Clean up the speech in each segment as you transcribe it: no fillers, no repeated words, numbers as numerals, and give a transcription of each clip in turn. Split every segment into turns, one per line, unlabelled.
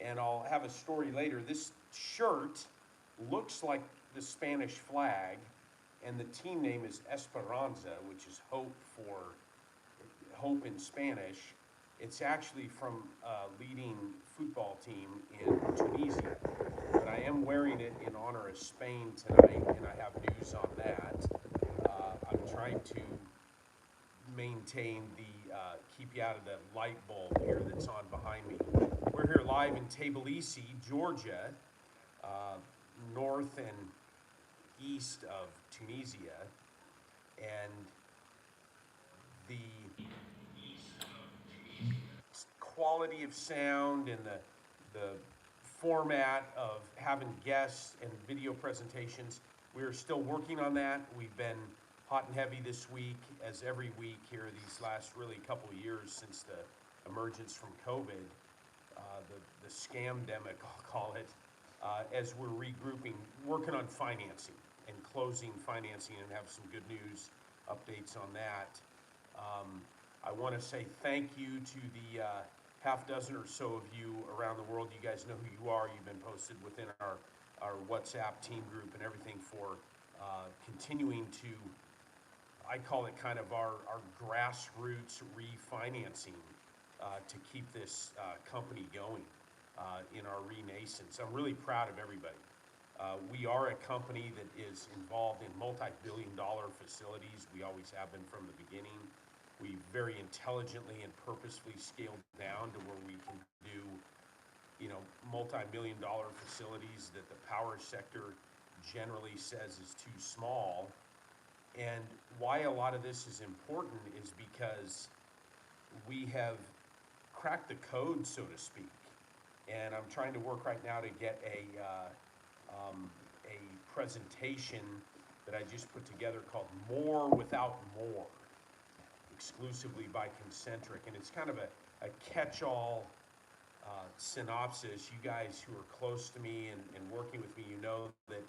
and I'll have a story later. This shirt looks like the Spanish flag, and the team name is Esperanza, which is hope in Spanish. It's actually from a leading football team in Tunisia, but I am wearing it in honor of Spain tonight, and I have news on that. I'm trying to maintain the keep you out of the light bulb here that's on behind me. We're here live in Tbilisi, Georgia, north and east of Tunisia, and the quality of sound and the format of having guests and video presentations. We're still working on that. We've been hot and heavy this week, as every week here these last really couple of years since the emergence from COVID, the scamdemic, I'll call it, as we're regrouping, working on financing and closing financing, and have some good news updates on that. I want to say thank you to the half dozen or so of you around the world. You guys know who you are. You've been posted within our WhatsApp team group and everything for continuing to, I call it kind of our grassroots refinancing to keep this company going in our renaissance. I'm really proud of everybody. We are a company that is involved in multi-billion-dollar facilities. We always have been from the beginning. We very intelligently and purposefully scaled down to where we can do, multi-million-dollar facilities that the power sector generally says is too small. And why a lot of this is important is because we have cracked the code, so to speak. And I'm trying to work right now to get a presentation that I just put together called More Without More, exclusively by Concentric. And it's kind of a catch-all synopsis. You guys who are close to me and working with me, you know that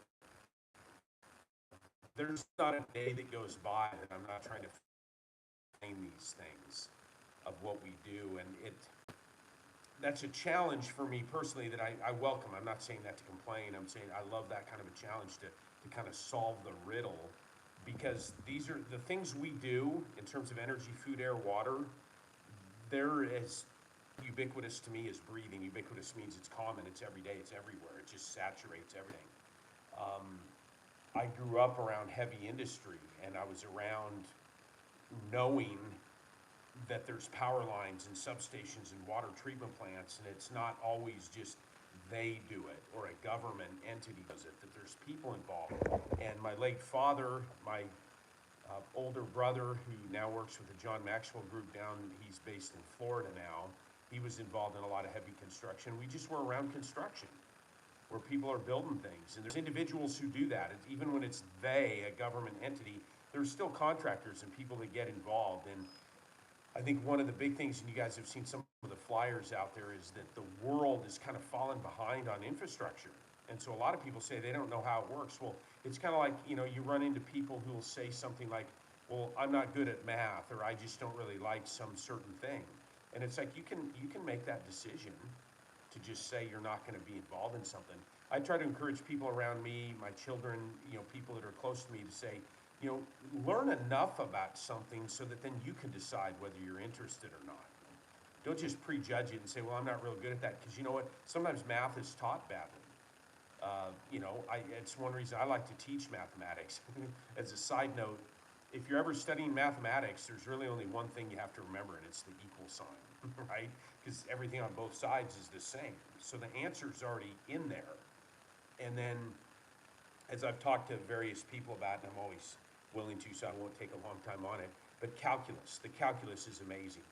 there's not a day that goes by that I'm not trying to explain these things of what we do. And that's a challenge for me personally that I welcome. I'm not saying that to complain. I'm saying I love that kind of a challenge to kind of solve the riddle, because these are the things we do in terms of energy, food, air, water. They're as ubiquitous to me as breathing. Ubiquitous means it's common, it's every day, it's everywhere. It just saturates everything. I grew up around heavy industry, and I was around knowing that there's power lines and substations and water treatment plants, and it's not always just they do it or a government entity does it, that there's people involved. And my late father, my older brother, who now works with the John Maxwell Group he's based in Florida now, he was involved in a lot of heavy construction. We just were around construction, where people are building things. And there's individuals who do that. Even when it's a government entity, there's still contractors and people that get involved. And I think one of the big things, and you guys have seen some of the flyers out there, is that the world is kind of fallen behind on infrastructure. And so a lot of people say they don't know how it works. Well, it's kind of like, you run into people who will say something like, well, I'm not good at math, or I just don't really like some certain thing. And it's like, you can make that decision to just say you're not going to be involved in something. I try to encourage people around me, my children, people that are close to me, to say, learn enough about something so that then you can decide whether you're interested or not. Don't just prejudge it and say, well, I'm not real good at that, because you know what? Sometimes math is taught badly. It's one reason I like to teach mathematics. As a side note, if you're ever studying mathematics, there's really only one thing you have to remember, and it's the equal sign, right? Because everything on both sides is the same. So the answer's already in there. And then, as I've talked to various people about, and I'm always willing to, so I won't take a long time on it, but calculus. The calculus is amazing.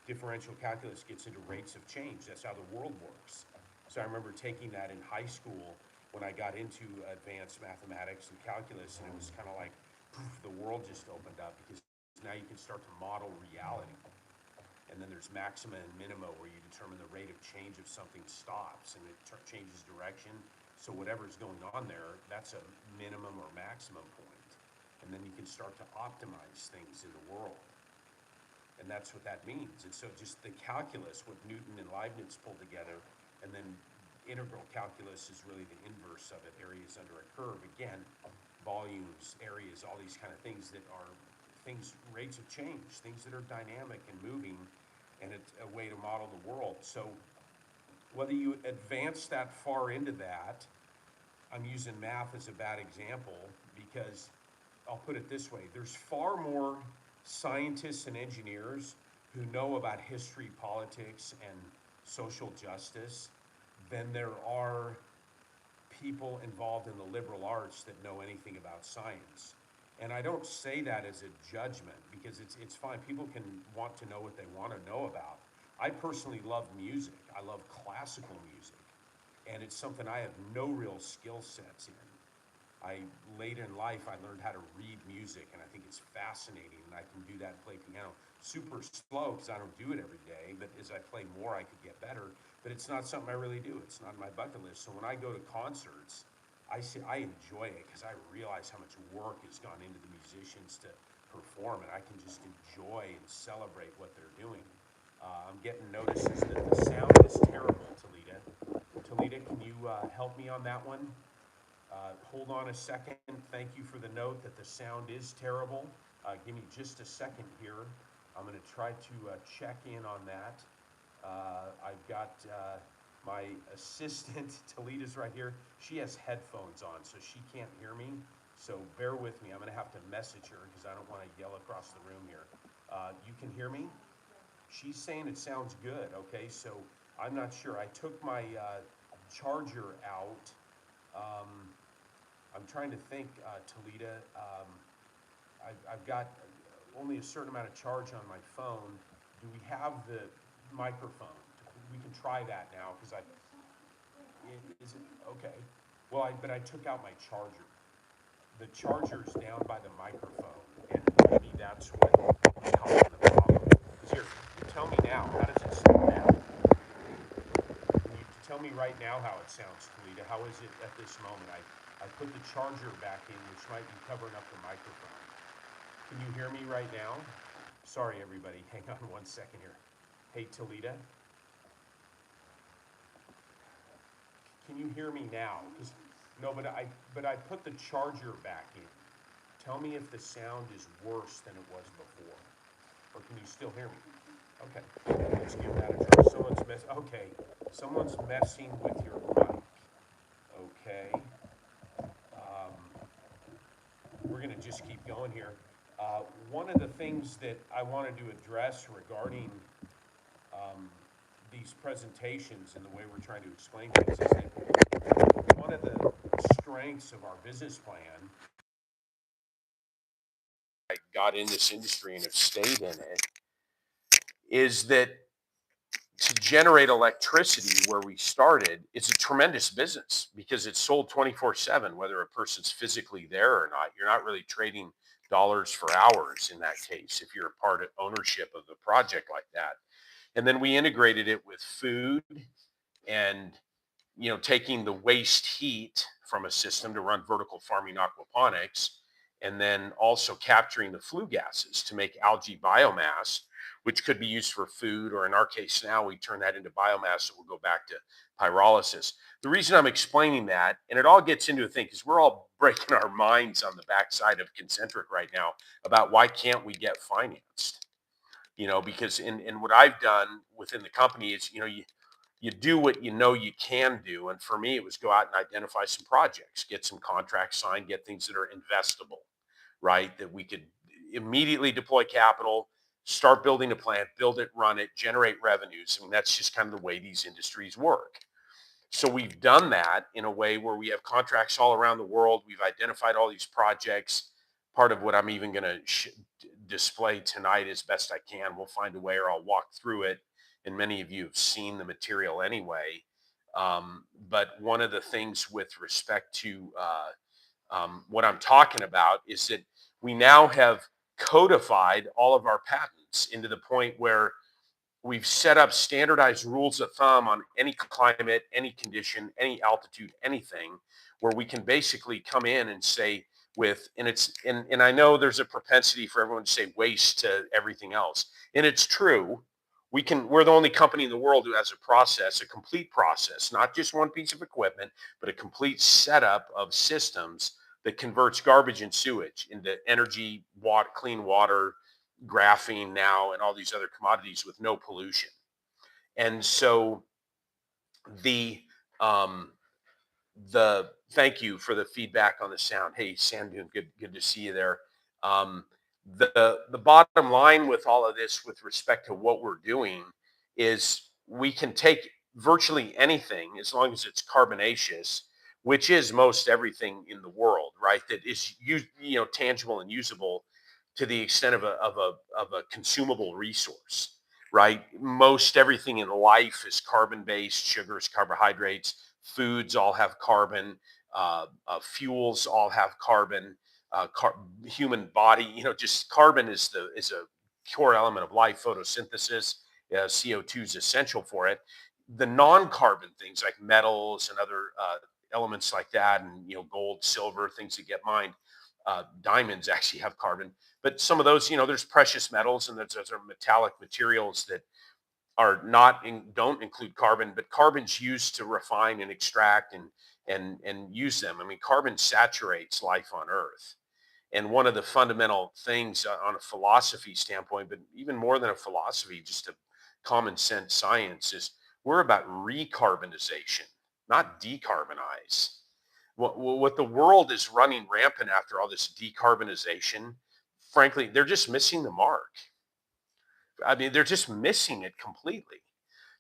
Differential calculus gets into rates of change. That's how the world works. So I remember taking that in high school when I got into advanced mathematics and calculus, and it was kind of like, poof, the world just opened up, because now you can start to model reality. And then there's maxima and minima, where you determine the rate of change of something stops and it changes direction. So whatever's going on there, that's a minimum or maximum point. And then you can start to optimize things in the world. And that's what that means. And so just the calculus, what Newton and Leibniz pulled together, and then integral calculus is really the inverse of it, areas under a curve. Again, volumes, areas, all these kind of things that are things, rates of change, things that are dynamic and moving, and it's a way to model the world. So whether you advance that far into that, I'm using math as a bad example because I'll put it this way, there's far more scientists and engineers who know about history, politics, and social justice than there are people involved in the liberal arts that know anything about science. And I don't say that as a judgment because it's fine. People can want to know what they want to know about. I personally love music. I love classical music. And it's something I have no real skill sets in. Late in life, I learned how to read music, and I think it's fascinating, and I can do that and play piano super slow because I don't do it every day, but as I play more, I could get better. But it's not something I really do. It's not on my bucket list. So when I go to concerts, I enjoy it because I realize how much work has gone into the musicians to perform, and I can just enjoy and celebrate what they're doing. I'm getting notices that the sound is terrible, Talita. Talita, can you help me on that one? Hold on a second. Thank you for the note that the sound is terrible. Give me just a second here. I'm going to try to check in on that. I've got my assistant, Talita's right here. She has headphones on, so she can't hear me. So bear with me. I'm going to have to message her because I don't want to yell across the room here. You can hear me? She's saying it sounds good. Okay, so I'm not sure. I took my charger out. I'm trying to think, Talita. I've got only a certain amount of charge on my phone. Do we have the microphone? We can try that now because is it okay? Well, but I took out my charger. The charger's down by the microphone, and maybe that's what caused the problem. Here, tell me now. How does it sound now? Can you tell me right now how it sounds, Talita? How is it at this moment? I put the charger back in, which might be covering up the microphone. Can you hear me right now? Sorry, everybody. Hang on one second here. Hey, Talita. Can you hear me now? No, but I put the charger back in. Tell me if the sound is worse than it was before. Or can you still hear me? Okay, let's give that a try. Someone's messing with your mic. Okay. We're going to just keep going here. One of the things that I wanted to address regarding these presentations and the way we're trying to explain things is that one of the strengths of our business plan, I got in this industry and have stayed in it, is that to generate electricity where we started, it's a tremendous business because it's sold 24/7, whether a person's physically there or not. You're not really trading dollars for hours in that case if you're a part of ownership of the project like that. And then we integrated it with food and taking the waste heat from a system to run vertical farming aquaponics, and then also capturing the flue gases to make algae biomass, which could be used for food, or in our case now, we turn that into biomass that will go back to pyrolysis. The reason I'm explaining that, and it all gets into a thing, because we're all breaking our minds on the backside of Concentric right now about why can't we get financed? Because in what I've done within the company is, you do what you know you can do. And for me, it was go out and identify some projects, get some contracts signed, get things that are investable, right? That we could immediately deploy capital, start building a plant, build it, run it, generate revenues. I mean, that's just kind of the way these industries work. So we've done that in a way where we have contracts all around the world. We've identified all these projects. Part of what I'm even going to display tonight as best I can. We'll find a way, or I'll walk through it. And many of you have seen the material anyway. But one of the things with respect to what I'm talking about is that we now have codified all of our patents into the point where we've set up standardized rules of thumb on any climate, any condition, any altitude, anything, where we can basically come in and say and I know there's a propensity for everyone to say waste to everything else. And it's true. We're the only company in the world who has a complete process, not just one piece of equipment, but a complete setup of systems that converts garbage and sewage into energy, water, clean water, graphene now, and all these other commodities with no pollution. And so the um, thank you for the feedback on the sound. Hey, Sandoon, good to see you there. Um, the bottom line with all of this, with respect to what we're doing, is we can take virtually anything as long as it's carbonaceous, which is most everything in the world, right? That is tangible and usable to the extent of a consumable resource, right? Most everything in life is carbon based, sugars, carbohydrates, foods all have carbon, fuels all have carbon, human body, just carbon is a core element of life, photosynthesis. CO2 is essential for it. The non-carbon things like metals and other elements like that, and gold, silver, things that get mined. Diamonds actually have carbon, but some of those, there's precious metals, and those are metallic materials that are not don't include carbon, but carbon's used to refine and extract and use them. I mean, carbon saturates life on Earth. And one of the fundamental things on a philosophy standpoint, but even more than a philosophy, just a common sense science, is we're about recarbonization, not decarbonize. What the world is running rampant after all this decarbonization, frankly, they're just missing the mark. I mean, they're just missing it completely.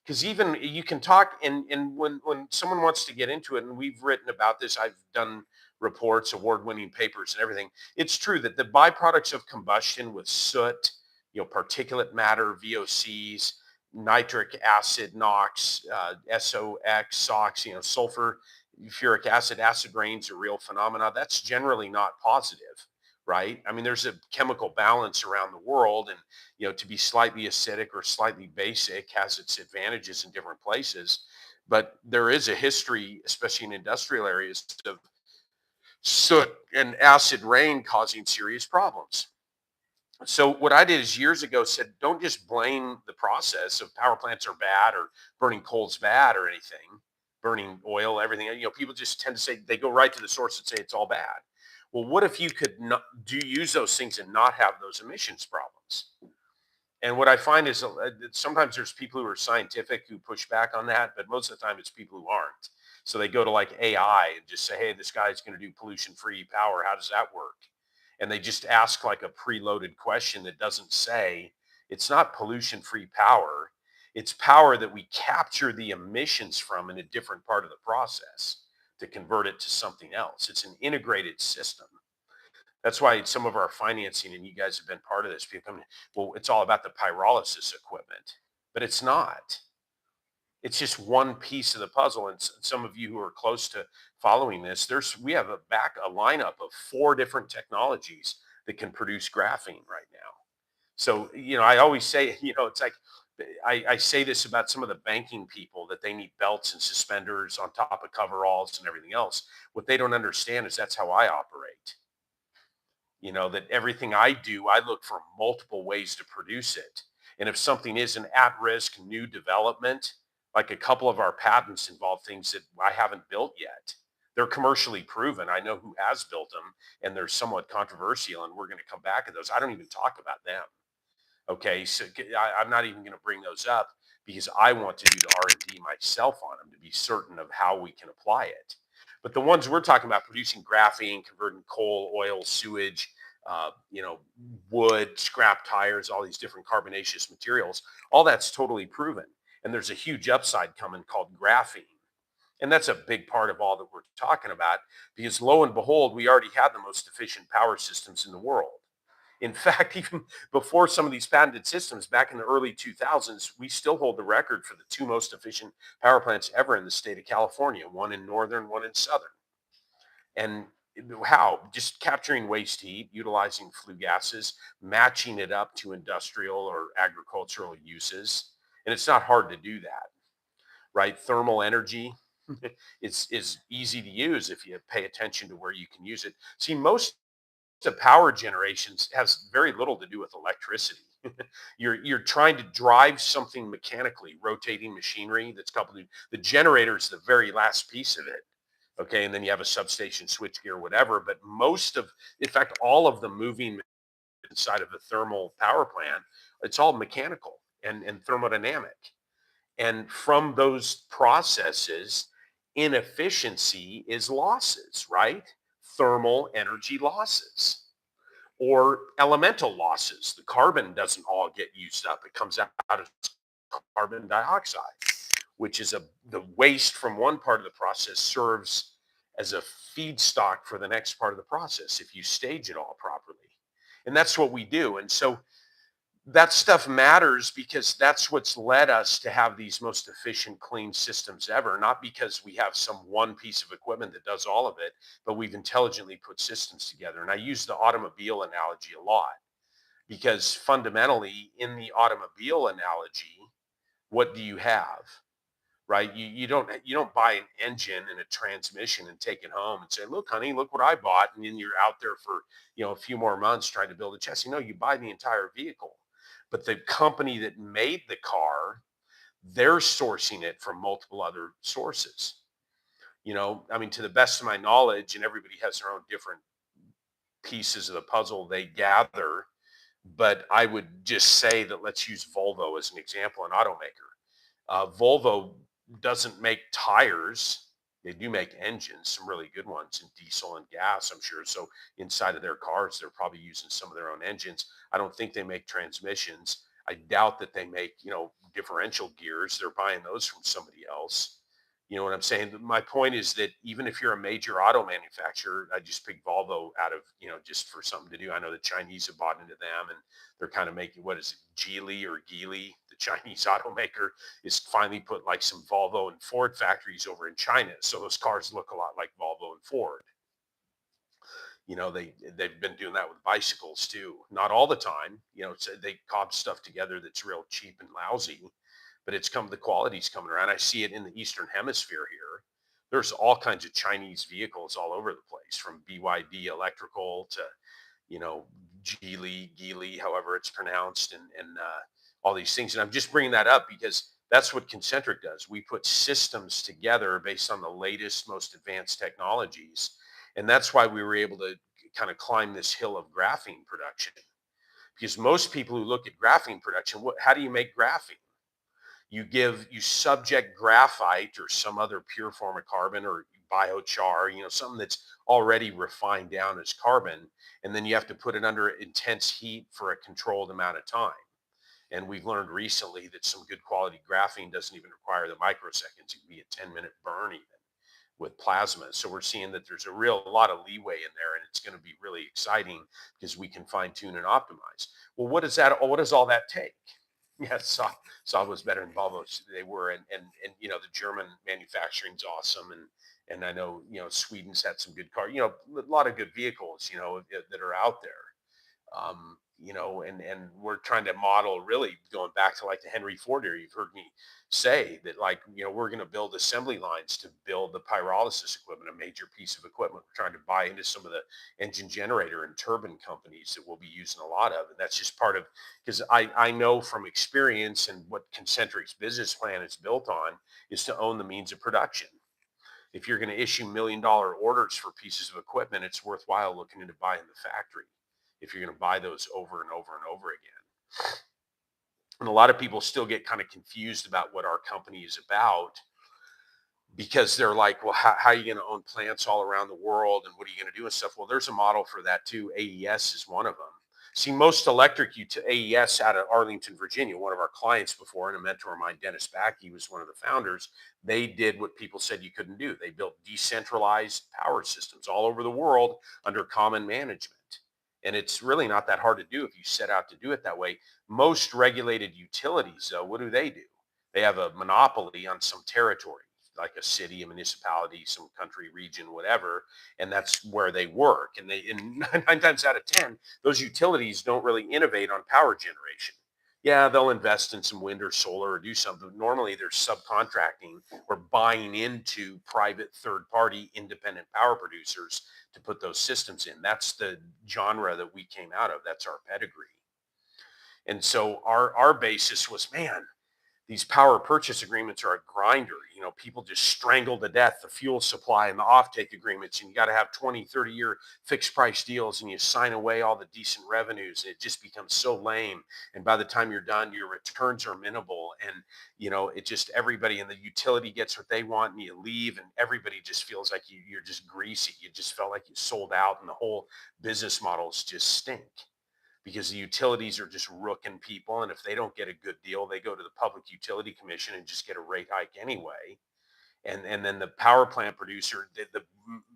Because even you can talk, and when someone wants to get into it, and we've written about this, I've done reports, award-winning papers, and everything. It's true that the byproducts of combustion with soot, particulate matter, VOCs, nitric acid, NOx, SOx, SOx, sulfur, uric acid, acid rains are real phenomena. That's generally not positive, right? I mean, there's a chemical balance around the world, and to be slightly acidic or slightly basic has its advantages in different places. But there is a history, especially in industrial areas, of soot and acid rain causing serious problems. So what I did is years ago said, don't just blame the process of power plants are bad or burning coal's bad or anything, burning oil, everything. People just tend to say, they go right to the source and say it's all bad. Well, what if you could not do use those things and not have those emissions problems? And what I find is that sometimes there's people who are scientific who push back on that, but most of the time it's people who aren't. So they go to like AI and just say, hey, this guy's going to do pollution free power. How does that work? And they just ask like a preloaded question that doesn't say it's not pollution free power. It's power that we capture the emissions from in a different part of the process to convert it to something else. It's an integrated system. That's why some of our financing, and you guys have been part of this, people come, well, it's all about the pyrolysis equipment, but it's not. It's just one piece of the puzzle. And some of you who are close to following this, we have a lineup of 4 different technologies that can produce graphene right now. So, I always say, it's like, I say this about some of the banking people that they need belts and suspenders on top of coveralls and everything else. What they don't understand is that's how I operate. That everything I do, I look for multiple ways to produce it. And if something is an at risk new development, like a couple of our patents involve things that I haven't built yet. They're commercially proven. I know who has built them, and they're somewhat controversial, and we're going to come back to those. I don't even talk about them. Okay, so I'm not even going to bring those up because I want to do the R&D myself on them to be certain of how we can apply it. But the ones we're talking about, producing graphene, converting coal, oil, sewage, uh, you know, wood, scrap tires, all these different carbonaceous materials, all that's totally proven. And there's a huge upside coming called graphene. And that's a big part of all that we're talking about because lo and behold, we already have the most efficient power systems in the world. In fact, even before some of these patented systems back in the early 2000s, we still hold the record for the 2 most efficient power plants ever in the state of California, one in northern, one in southern. And how? Just capturing waste heat, utilizing flue gases, matching it up to industrial or agricultural uses. And it's not hard to do that, right? Thermal energy is easy to use if you pay attention to where you can use it. See, most of power generations has very little to do with electricity. You're trying to drive something mechanically, rotating machinery that's coupled to the generator is the very last piece of it. Okay, and then you have a substation, switchgear, whatever. But most of, in fact, all of the moving inside of a thermal power plant, it's all mechanical and thermodynamic. And from those processes, inefficiency is losses, right? Thermal energy losses or elemental losses. The carbon doesn't all get used up, it comes out as carbon dioxide, which is the waste from one part of the process serves as a feedstock for the next part of the process if you stage it all properly. And that's what we do. And so that stuff matters because that's what's led us to have these most efficient, clean systems ever, not because we have some one piece of equipment that does all of it, but we've intelligently put systems together. And I use the automobile analogy a lot because fundamentally, in the automobile analogy, what do you have? Right? You don't buy an engine and a transmission and take it home and say, "Look, honey, look what I bought," and then you're out there for a few more months trying to build a chassis. No, you buy the entire vehicle. But the company that made the car, they're sourcing it from multiple other sources. I mean, to the best of my knowledge, and everybody has their own different pieces of the puzzle they gather, but I would just say that let's use Volvo as an example, an automaker. Volvo doesn't make tires. They do make engines, some really good ones in diesel and gas, I'm sure. So inside of their cars, they're probably using some of their own engines. I don't think they make transmissions. I doubt that they make, differential gears. They're buying those from somebody else. You know what I'm saying? My point is that even if you're a major auto manufacturer, I just picked Volvo out of, just for something to do. I know the Chinese have bought into them and they're kind of making, what is it, Geely or Geely, the Chinese automaker, is finally put like some Volvo and Ford factories over in China. So those cars look a lot like Volvo and Ford. They've been doing that with bicycles too. Not all the time. So they cobble stuff together that's real cheap and lousy, but the quality's coming around. I see it in the Eastern Hemisphere here. There's all kinds of Chinese vehicles all over the place, from BYD Electrical to, you know, Geely, however it's pronounced, and all these things. And I'm just bringing that up because that's what Concentric does. We put systems together based on the latest, most advanced technologies. And that's why we were able to kind of climb this hill of graphene production. Because most people who look at graphene production, how do you make graphene? You subject graphite or some other pure form of carbon or biochar, something that's already refined down as carbon, and then you have to put it under intense heat for a controlled amount of time. And we've learned recently that some good quality graphene doesn't even require the microseconds. It can be a 10-minute burn even with plasma. So we're seeing that there's a lot of leeway in there, and it's going to be really exciting because we can fine tune and optimize. Well, what does all that take? Yeah, Saab was better than Volvo. They were, and the German manufacturing's awesome, and I know Sweden's had some good cars. A lot of good vehicles that are out there. And we're trying to model, really going back to like the Henry Ford era. You've heard me say that, like, we're going to build assembly lines to build the pyrolysis equipment, a major piece of equipment. We're trying to buy into some of the engine generator and turbine companies that we'll be using a lot of. And that's just part of, because I know from experience, and what Concentric's business plan is built on is to own the means of production. If you're going to issue $1 million orders for pieces of equipment, it's worthwhile looking into buying the factory if you're going to buy those over and over and over again. And a lot of people still get kind of confused about what our company is about, because they're like, well, how are you going to own plants all around the world, and what are you going to do and stuff? Well, there's a model for that too. AES is one of them. See, most electric AES out of Arlington, Virginia, one of our clients before, and a mentor of mine, Dennis Backey, was one of the founders. They did what people said you couldn't do. They built decentralized power systems all over the world under common management. And it's really not that hard to do if you set out to do it that way. Most regulated utilities, though, what do? They have a monopoly on some territory, like a city, a municipality, some country, region, whatever, and that's where they work. And 9 times out of 10, those utilities don't really innovate on power generation. Yeah, they'll invest in some wind or solar or do something. Normally, they're subcontracting or buying into private third-party independent power producers to put those systems in. That's the genre that we came out of. That's our pedigree. And so our basis was, man, these power purchase agreements are a grinder. People just strangle to death the fuel supply and the offtake agreements, and you got to have 20, 30-year fixed price deals, and you sign away all the decent revenues. It just becomes so lame. And by the time you're done, your returns are minimal. And, it just, everybody in the utility gets what they want, and you leave, and everybody just feels like you're just greasy. You just felt like you sold out, and the whole business models just stink, because the utilities are just rooking people. And if they don't get a good deal, they go to the Public Utility Commission and just get a rate hike anyway. And then the power plant producer, the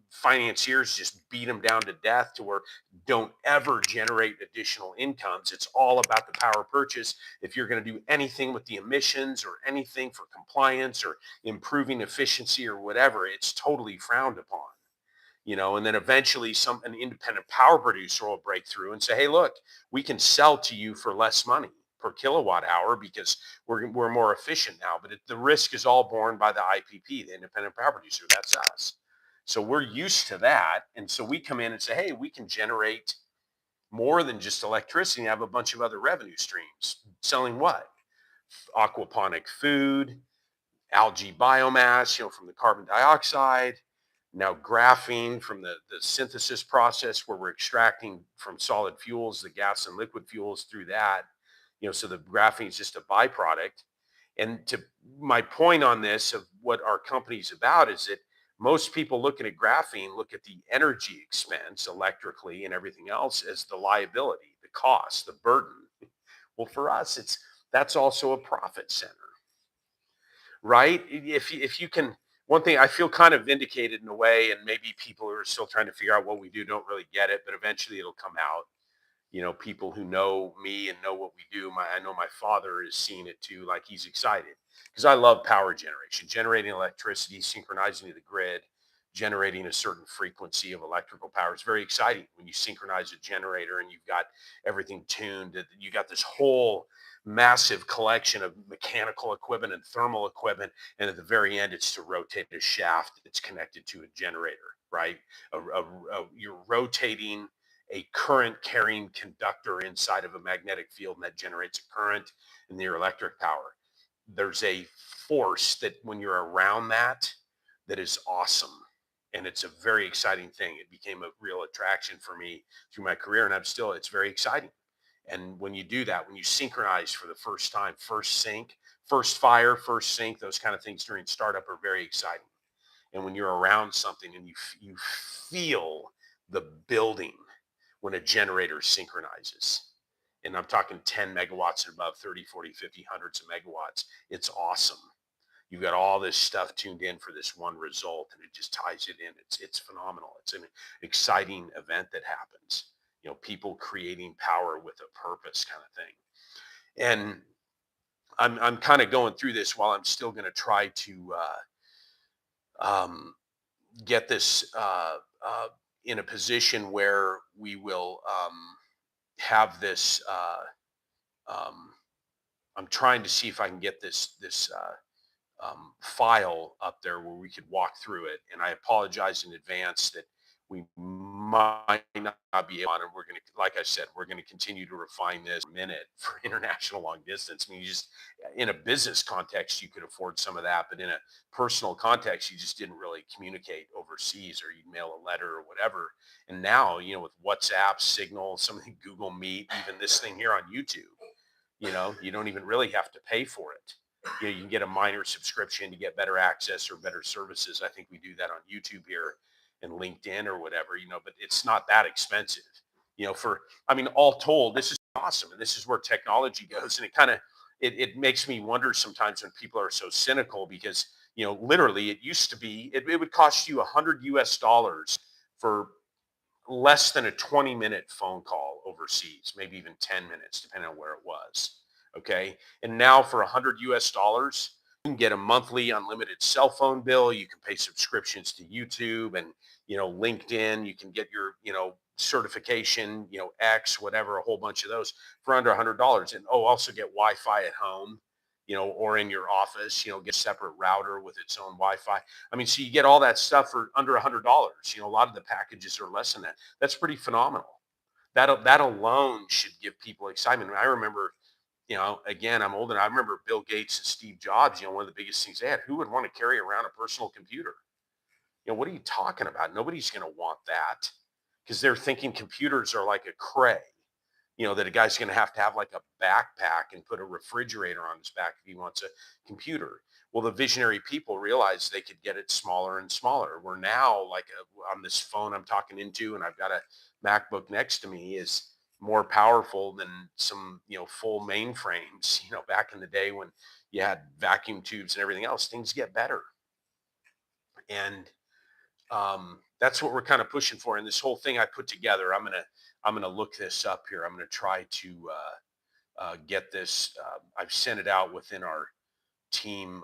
financiers just beat them down to death to where don't ever generate additional incomes. It's all about the power purchase. If you're going to do anything with the emissions or anything for compliance or improving efficiency or whatever, it's totally frowned upon. And then eventually an independent power producer will break through and say, hey, look, we can sell to you for less money per kilowatt hour because we're more efficient now. But the risk is all borne by the IPP, the independent power producer. That's us. So we're used to that. And so we come in and say, hey, we can generate more than just electricity and have a bunch of other revenue streams. Selling what? Aquaponic food, algae biomass, from the carbon dioxide, now graphene from the synthesis process where we're extracting from solid fuels, the gas and liquid fuels through that, so the graphene is just a byproduct. And to my point on this of what our company's about is that most people looking at graphene look at the energy expense electrically and everything else as the liability, the cost, the burden. Well, for us, that's also a profit center, right? If you can, one thing I feel kind of vindicated in a way, and maybe people who are still trying to figure out what we do don't really get it, but eventually it'll come out. People who know me and know what we do. I know my father is seeing it too. Like, he's excited because I love power generation, generating electricity, synchronizing to the grid, generating a certain frequency of electrical power. It's very exciting when you synchronize a generator and you've got everything tuned. You got this whole massive collection of mechanical equipment and thermal equipment, and at the very end, it's to rotate a shaft that's connected to a generator, right? You're rotating a current carrying conductor inside of a magnetic field, and that generates a current in your electric power. There's a force that when you're around that is awesome. And it's a very exciting thing. It became a real attraction for me through my career, and it's very exciting. And when you do that, when you synchronize for the first time, first sync, first fire, first sync, those kind of things during startup are very exciting. And when you're around something and you feel the building when a generator synchronizes, and I'm talking 10 megawatts and above, 30, 40, 50, hundreds of megawatts, it's awesome. You've got all this stuff tuned in for this one result, and it just ties it in. It's phenomenal. It's an exciting event that happens. People creating power with a purpose, kind of thing. And I'm kind of going through this while I'm still going to try to get this in a position where we will have this. I'm trying to see if I can get this file up there where we could walk through it. And I apologize in advance that we might not be able, and we're going to, like I said, we're going to continue to refine this minute for international long distance. I mean, you just, in a business context, you could afford some of that, but in a personal context, you just didn't really communicate overseas, or you'd mail a letter or whatever. And now, with WhatsApp, Signal, some of the Google Meet, even this thing here on YouTube, you don't even really have to pay for it. You can get a minor subscription to get better access or better services. I think we do that on YouTube here and LinkedIn or whatever, but it's not that expensive, all told, this is awesome. And this is where technology goes. And it kind of, it makes me wonder sometimes when people are so cynical, because, literally it used to be, it would cost you $100 for less than a 20-minute phone call overseas, maybe even 10 minutes, depending on where it was. Okay. And now for $100, you can get a monthly unlimited cell phone bill. You can pay subscriptions to YouTube and, LinkedIn. You can get your, certification, X, whatever, a whole bunch of those for under $100. And also get Wi-Fi at home, or in your office, get a separate router with its own Wi-Fi. I mean, so you get all that stuff for under $100. A lot of the packages are less than that. That's pretty phenomenal. That alone should give people excitement. I remember, again, I'm old, and I remember Bill Gates and Steve Jobs. One of the biggest things they had. Who would want to carry around a personal computer? What are you talking about? Nobody's going to want that, because they're thinking computers are like a cray, that a guy's going to have like a backpack and put a refrigerator on his back if he wants a computer. Well, the visionary people realized they could get it smaller and smaller. We're now like on this phone I'm talking into, and I've got a MacBook next to me, is more powerful than some, full mainframes, back in the day when you had vacuum tubes and everything else. Things get better. And that's what we're kind of pushing for. And this whole thing I put together, I'm gonna look this up here. I'm gonna try to get this. I've sent it out within our team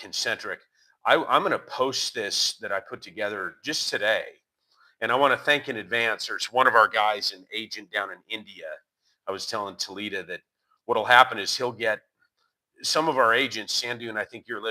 Concentric. I'm gonna post this that I put together just today, and I want to thank in advance. There's one of our guys, an agent down in India. I was telling Talita that what'll happen is he'll get some of our agents. Sandu, and I think you're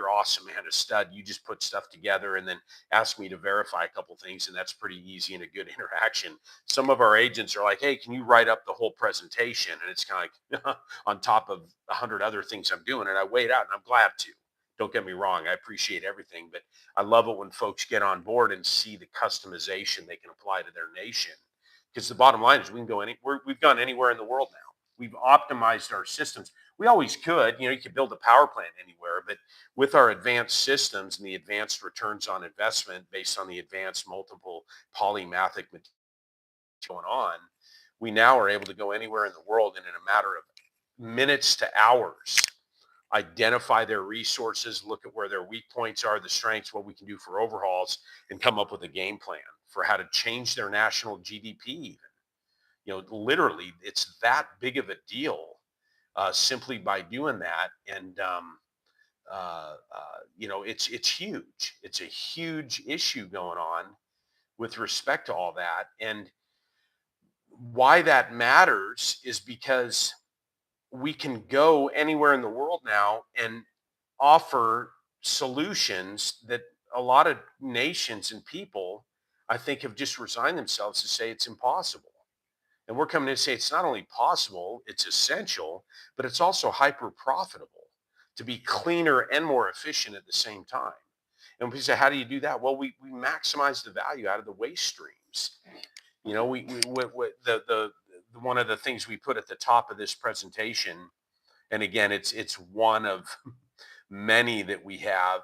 awesome, man, a stud. You just put stuff together and then ask me to verify a couple things, and that's pretty easy and a good interaction. Some of our agents are like, hey, can you write up the whole presentation? And it's kind of like on top of 100 other things I'm doing, and I weigh it out, and I'm glad to. Don't get me wrong, I appreciate everything, but I love it when folks get on board and see the customization they can apply to their nation. Because the bottom line is we can go we've gone anywhere in the world now. We've optimized our systems. We always could, you could build a power plant anywhere, but with our advanced systems and the advanced returns on investment based on the advanced multiple polymathic material going on, we now are able to go anywhere in the world and in a matter of minutes to hours, identify their resources, look at where their weak points are, the strengths, what we can do for overhauls, and come up with a game plan for how to change their national GDP even. Literally, it's that big of a deal, simply by doing that. And it's huge. It's a huge issue going on with respect to all that. And why that matters is because we can go anywhere in the world now and offer solutions that a lot of nations and people, I think, have just resigned themselves to say it's impossible. And we're coming in to say it's not only possible, it's essential, but it's also hyper profitable to be cleaner and more efficient at the same time. And we say, how do you do that? Well, we maximize the value out of the waste streams. The one of the things we put at the top of this presentation, and again, it's one of many that we have.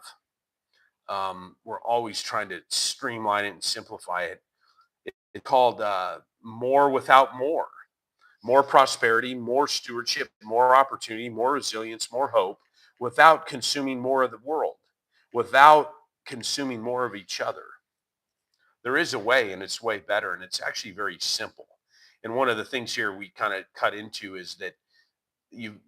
We're always trying to streamline it and simplify it. It's called more without more. More prosperity, more stewardship, more opportunity, more resilience, more hope, without consuming more of the world, without consuming more of each other. There is a way, and it's way better, and it's actually very simple. And one of the things here we kind of cut into is that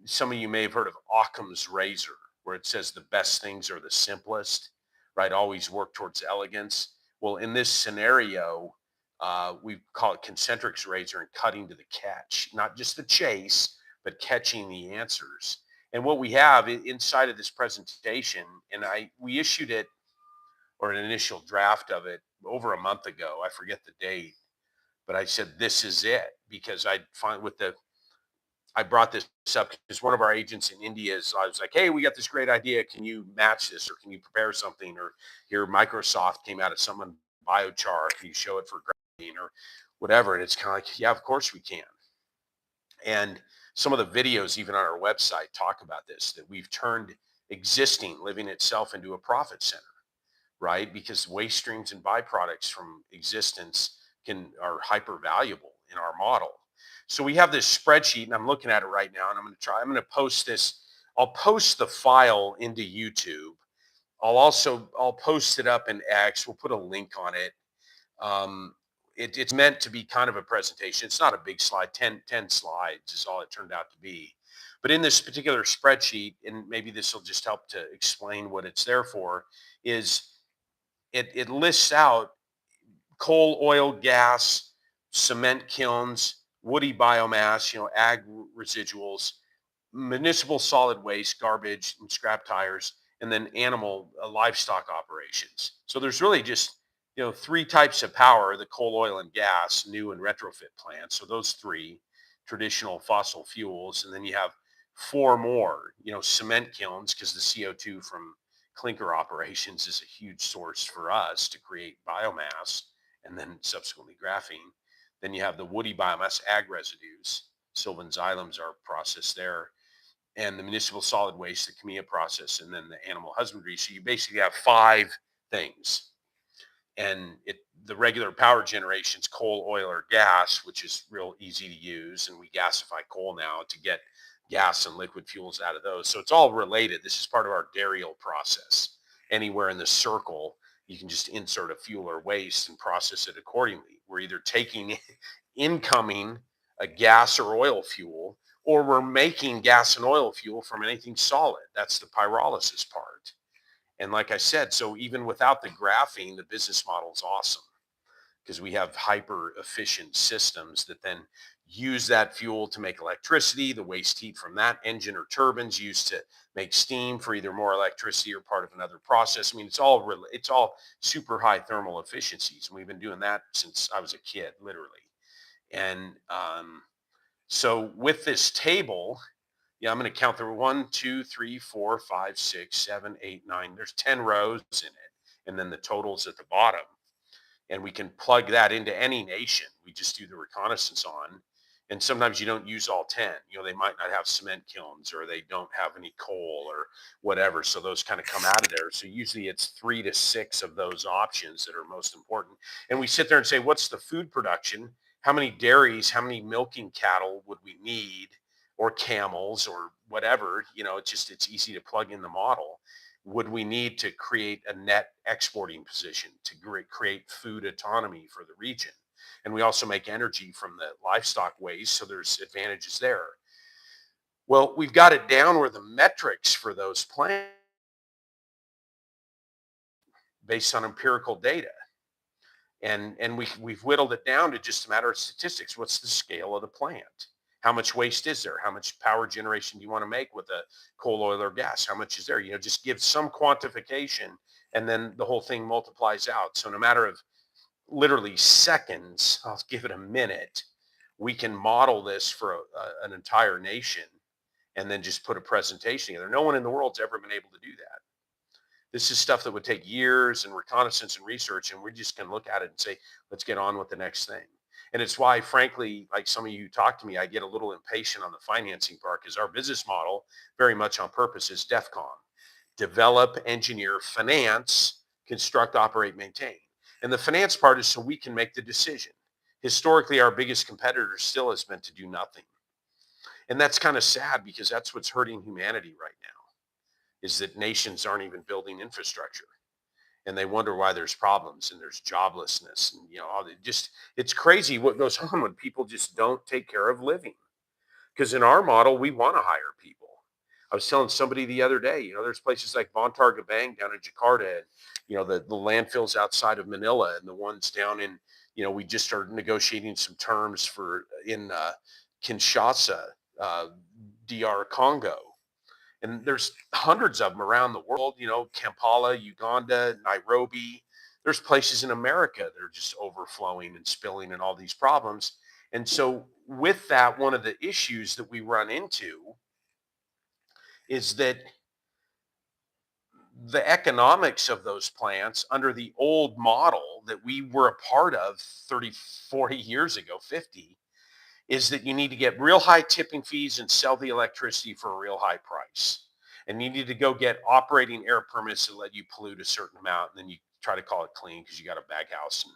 some of you may have heard of Occam's razor, where it says the best things are the simplest, right? Always work towards elegance. Well, in this scenario, we call it Concentric's razor and cutting to the catch, not just the chase, but catching the answers. And what we have inside of this presentation, and we issued it, or an initial draft of it, over a month ago. I forget the date, but I said, this is it, because I brought this up because one of our agents in India I was like, hey, we got this great idea. Can you match this, or can you prepare something? Or here, Microsoft came out of someone biochar. Can you show it for graphene or whatever? And it's kind of like, yeah, of course we can. And some of the videos, even on our website, talk about this, that we've turned existing living itself into a profit center, right? Because waste streams and byproducts from existence are hyper valuable in our model. So we have this spreadsheet, and I'm looking at it right now, and I'm going to post this. I'll post the file into YouTube. I'll post it up in X. We'll put a link on it. It's meant to be kind of a presentation. It's not a big slide. 10 slides is all it turned out to be. But in this particular spreadsheet, and maybe this will just help to explain what it's there for, is it lists out coal, oil, gas, cement kilns, woody biomass, ag residuals, municipal solid waste, garbage, and scrap tires, and then animal livestock operations. So there's really just three types of power: the coal, oil, and gas, new and retrofit plants. So those three traditional fossil fuels, and then you have four more, cement kilns, because the CO2 from clinker operations is a huge source for us to create biomass and then subsequently graphene. Then you have the woody biomass, ag residues. Sylvan xylems are processed there, and the municipal solid waste, the CAMEA process, and then the animal husbandry. So you basically have five things. And the regular power generation's coal, oil, or gas, which is real easy to use. And we gasify coal now to get gas and liquid fuels out of those. So it's all related. This is part of our Darial process. Anywhere in the circle, you can just insert a fuel or waste and process it accordingly. We're either taking incoming a gas or oil fuel, or we're making gas and oil fuel from anything solid. That's the pyrolysis part. And like I said, so even without the graphene, the business model is awesome, because we have hyper efficient systems that then use that fuel to make electricity. The waste heat from that engine or turbines used to make steam for either more electricity or part of another process. I mean, it's all super high thermal efficiencies, and we've been doing that since I was a kid, literally. And so with this table, I'm going to count there: 1, 2, 3, 4, 5, 6, 7, 8, 9. There's 10 rows in it, and then the totals at the bottom. And we can plug that into any nation we just do the reconnaissance on. And sometimes you don't use all 10. They might not have cement kilns, or they don't have any coal or whatever. So those kind of come out of there. So usually it's 3 to 6 of those options that are most important. And we sit there and say, what's the food production? How many dairies, how many milking cattle would we need, or camels, or whatever? It's easy to plug in the model. Would we need to create a net exporting position to create food autonomy for the region? And we also make energy from the livestock waste, so there's advantages there. Well, we've got it down where the metrics for those plants based on empirical data. And we've whittled it down to just a matter of statistics. What's the scale of the plant? How much waste is there? How much power generation do you want to make with a coal, oil, or gas? How much is there? Just give some quantification, and then the whole thing multiplies out. So no matter of literally seconds, I'll give it a minute, we can model this for an entire nation, and then just put a presentation together. No one in the world's ever been able to do that. This is stuff that would take years and reconnaissance and research, and we just can look at it and say, let's get on with the next thing. And it's why, frankly, like some of you talk to me, I get a little impatient on the financing part, because our business model, very much on purpose, is DEFCON: develop, engineer, finance, construct, operate, maintain. And the finance part is so we can make the decision. Historically, our biggest competitor still has been to do nothing. And that's kind of sad, because that's what's hurting humanity right now, is that nations aren't even building infrastructure, and they wonder why there's problems and there's joblessness, and all it's crazy what goes on when people just don't take care of living. Because in our model, we want to hire people. I was telling somebody the other day, there's places like Bantar Gebang down in Jakarta, and the landfills outside of Manila, and the ones down in, we just started negotiating some terms for in Kinshasa, DR Congo. And there's hundreds of them around the world, Kampala, Uganda, Nairobi. There's places in America that are just overflowing and spilling and all these problems. And so with that, one of the issues that we run into is that the economics of those plants under the old model that we were a part of 30, 40 years ago, 50, is that you need to get real high tipping fees and sell the electricity for a real high price. And you need to go get operating air permits that let you pollute a certain amount. And then you try to call it clean because you got a baghouse and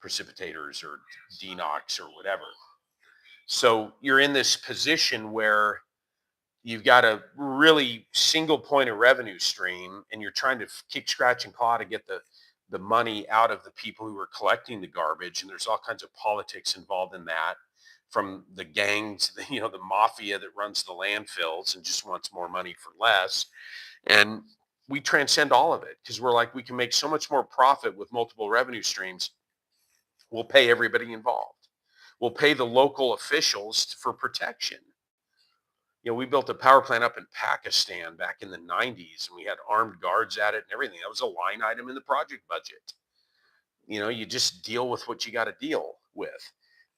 precipitators or DNOx or whatever. So you're in this position where you've got a really single point of revenue stream, and you're trying to kick, scratch, and claw to get the money out of the people who are collecting the garbage. And there's all kinds of politics involved in that, from the gangs, the mafia that runs the landfills and just wants more money for less. And we transcend all of it, because we're like, we can make so much more profit with multiple revenue streams. We'll pay everybody involved. We'll pay the local officials for protection. We built a power plant up in Pakistan back in the 90s, and we had armed guards at it and everything. That was a line item in the project budget. You just deal with what you got to deal with.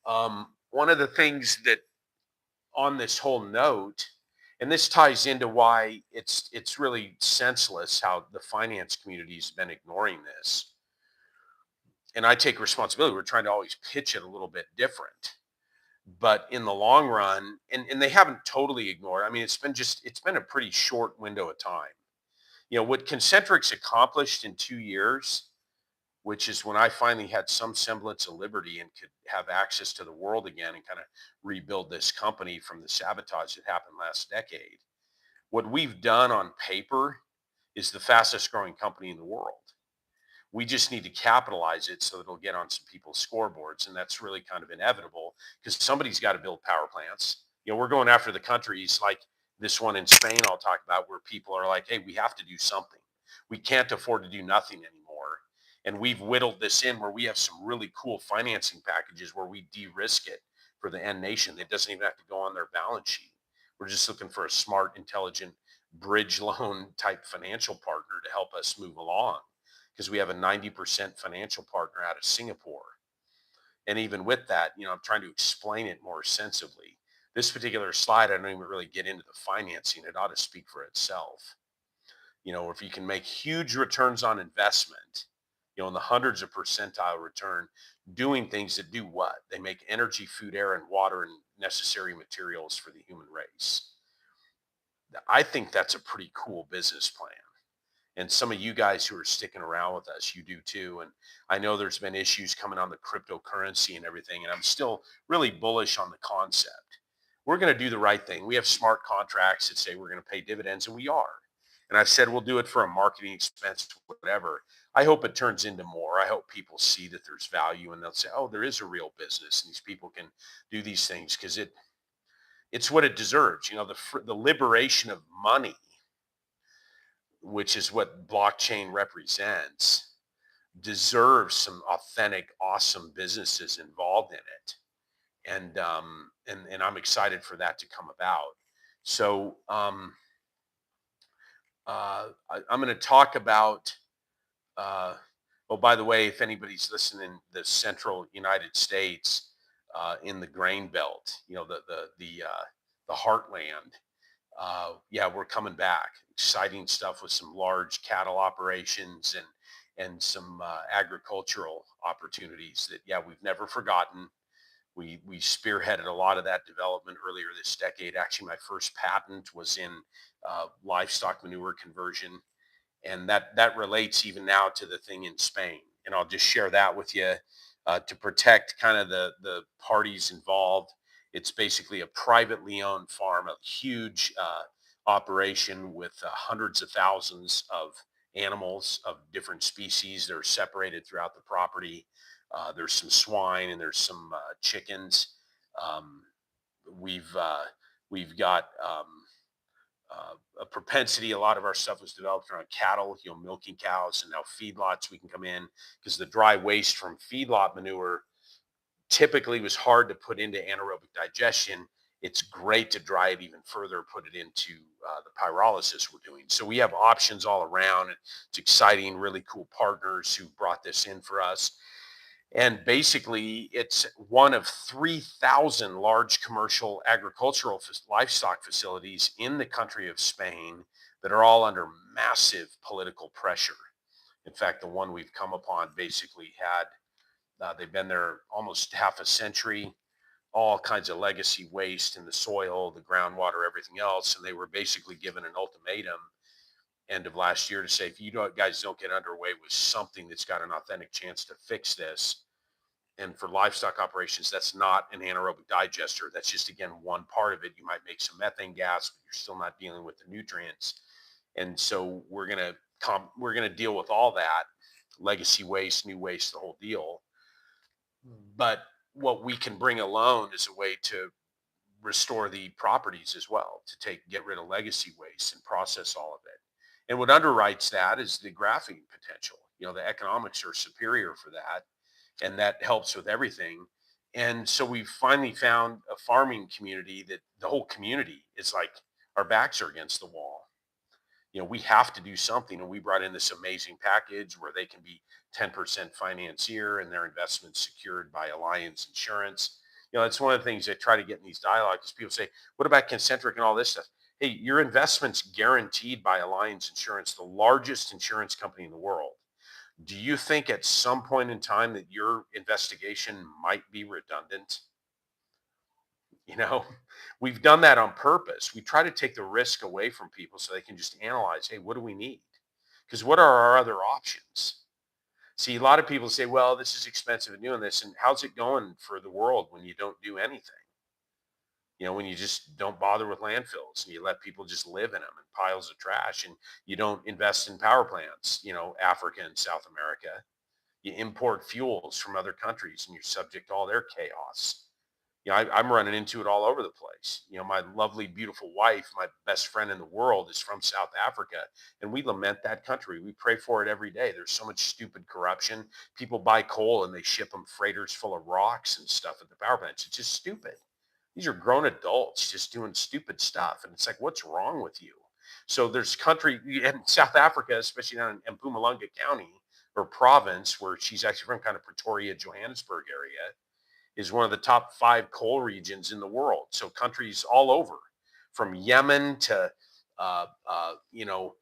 One of the things that, on this whole note, and this ties into why it's really senseless how the finance community has been ignoring this. And I take responsibility. We're trying to always pitch it a little bit different. But in the long run, and they haven't totally ignored. I mean, it's been a pretty short window of time. What Concentric's accomplished in 2 years, which is when I finally had some semblance of liberty and could have access to the world again and kind of rebuild this company from the sabotage that happened last decade. What we've done on paper is the fastest growing company in the world. We just need to capitalize it so it'll get on some people's scoreboards. And that's really kind of inevitable because somebody's got to build power plants. We're going after the countries like this one in Spain I'll talk about, where people are like, hey, we have to do something. We can't afford to do nothing anymore. And we've whittled this in where we have some really cool financing packages where we de-risk it for the end nation. It doesn't even have to go on their balance sheet. We're just looking for a smart, intelligent bridge loan type financial partner to help us move along, because we have a 90% financial partner out of Singapore. And even with that, I'm trying to explain it more sensibly. This particular slide, I don't even really get into the financing. It ought to speak for itself. If you can make huge returns on investment, in the hundreds of percentile return, doing things that do what? They make energy, food, air, and water and necessary materials for the human race. I think that's a pretty cool business plan. And some of you guys who are sticking around with us, you do too. And I know there's been issues coming on the cryptocurrency and everything, and I'm still really bullish on the concept. We're going to do the right thing. We have smart contracts that say we're going to pay dividends, and we are. And I've said we'll do it for a marketing expense, whatever. I hope it turns into more. I hope people see that there's value and they'll say, oh, there is a real business and these people can do these things, because it's what it deserves. The liberation of money, which is what blockchain represents, deserves some authentic, awesome businesses involved in it. And I'm excited for that to come about. So I'm going to talk about, oh, by the way, if anybody's listening, the central United States, in the grain belt, the heartland, yeah, we're coming back. Exciting stuff with some large cattle operations and some agricultural opportunities that, yeah, we've never forgotten. We spearheaded a lot of that development earlier this decade. Actually, my first patent was in livestock manure conversion, and that relates even now to the thing in Spain. And I'll just share that with you to protect kind of the parties involved. It's basically a privately owned farm, a huge operation with hundreds of thousands of animals of different species. They're separated throughout the property. There's some swine and there's some chickens. Um, we've got a propensity. A lot of our stuff was developed around cattle, milking cows, and now feedlots. We can come in because the dry waste from feedlot manure typically was hard to put into anaerobic digestion. It's great to dry it even further, put it into the pyrolysis we're doing. So we have options all around. It's exciting, really cool partners who brought this in for us. And basically, it's one of 3,000 large commercial agricultural livestock facilities in the country of Spain that are all under massive political pressure. In fact, the one we've come upon basically they've been there almost half a century, all kinds of legacy waste in the soil, the groundwater, everything else. And they were basically given an ultimatum end of last year to say, if you guys don't get underway with something that's got an authentic chance to fix this. And for livestock operations, that's not an anaerobic digester. That's just, again, one part of it. You might make some methane gas, but you're still not dealing with the nutrients. And so we're going to deal with all that legacy waste, new waste, the whole deal. But what we can bring alone is a way to restore the properties as well, to get rid of legacy waste and process all of it. And what underwrites that is the graphing potential. The economics are superior for that. and that helps with everything. And so we finally found a farming community that the whole community is like our backs are against the wall. We have to do something. And we brought in this amazing package where they can be 10% financier and their investments secured by Alliance Insurance. That's one of the things I try to get in these dialogues. People say, what about Concentric and all this stuff? Hey, your investment's guaranteed by Alliance Insurance, the largest insurance company in the world. Do you think at some point in time that your investigation might be redundant? You know, we've done that on purpose. We try to take the risk away from people so they can just analyze, hey, what do we need? Because what are our other options? See, a lot of people say, well, this is expensive and doing this. And how's it going for the world when you don't do anything? When you just don't bother with landfills and you let people just live in them and piles of trash, and you don't invest in power plants, Africa and South America. You import fuels from other countries and you're subject to all their chaos. I'm running into it all over the place. My lovely, beautiful wife, my best friend in the world, is from South Africa, and we lament that country. We pray for it every day. There's so much stupid corruption. People buy coal and they ship them freighters full of rocks and stuff at the power plants. It's just stupid. These are grown adults just doing stupid stuff. And it's like, what's wrong with you? So there's country in South Africa, especially down in Mpumalanga County or province, where she's actually from, kind of Pretoria, Johannesburg area, is one of the top 5 coal regions in the world. So countries all over, from Yemen to, you know,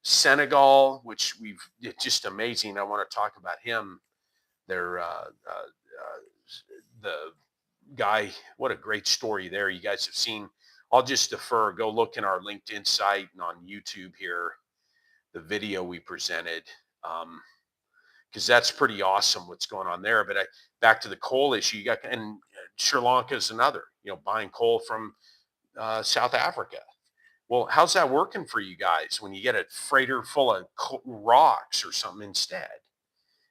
Senegal, which it's just amazing. I want to talk about him. They're the guy. What a great story there. You guys have seen. I'll just defer. Go look in our LinkedIn site and on YouTube here, the video we presented. Because that's pretty awesome what's going on there. But back to the coal issue, you got, and Sri Lanka is another, buying coal from South Africa. Well, how's that working for you guys when you get a freighter full of rocks or something instead?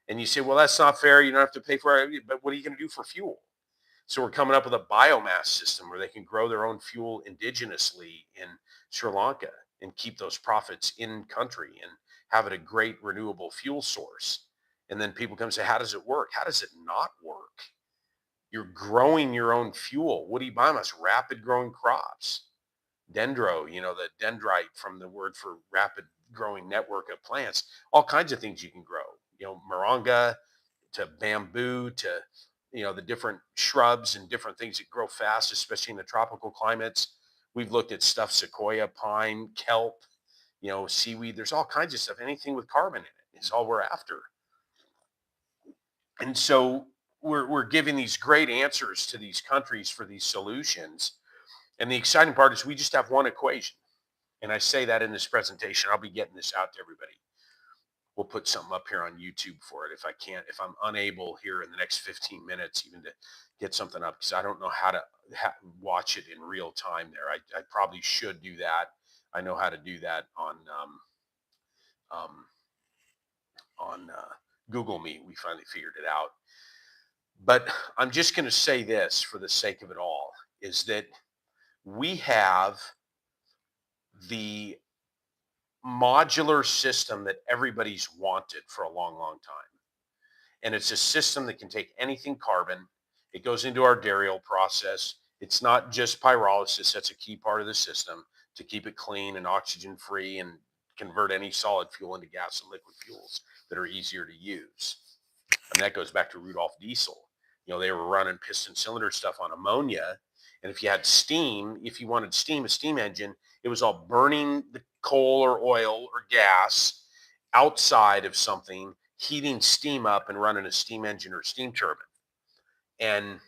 And you say, well, that's not fair. You don't have to pay for it. But what are you going to do for fuel? So we're coming up with a biomass system where they can grow their own fuel indigenously in Sri Lanka and keep those profits in country and have it a great renewable fuel source. And then people come and say, how does it work? How does it not work? You're growing your own fuel. What do you buy? Us rapid growing crops. Dendro, the dendrite from the word for rapid growing network of plants, all kinds of things you can grow, moringa to bamboo to, the different shrubs and different things that grow fast, especially in the tropical climates. We've looked at stuff, sequoia, pine, kelp, seaweed. There's all kinds of stuff. Anything with carbon in it is all we're after. And so we're giving these great answers to these countries for these solutions. And the exciting part is we just have one equation. And I say that in this presentation. I'll be getting this out to everybody. We'll put something up here on YouTube for it if I'm unable here in the next 15 minutes even to get something up, because I don't know how to watch it in real time there. I probably should do that. I know how to do that on Google Meet. We finally figured it out. But I'm just going to say this for the sake of it all, is that we have the modular system that everybody's wanted for a long, long time. And it's a system that can take anything carbon. It goes into our Dariel process. It's not just pyrolysis. That's a key part of the system to keep it clean and oxygen free and convert any solid fuel into gas and liquid fuels that are easier to use. And that goes back to Rudolf Diesel. They were running piston cylinder stuff on ammonia. And if you had steam, if you wanted steam, a steam engine, it was all burning the coal or oil or gas outside of something, heating steam up and running a steam engine or steam turbine. And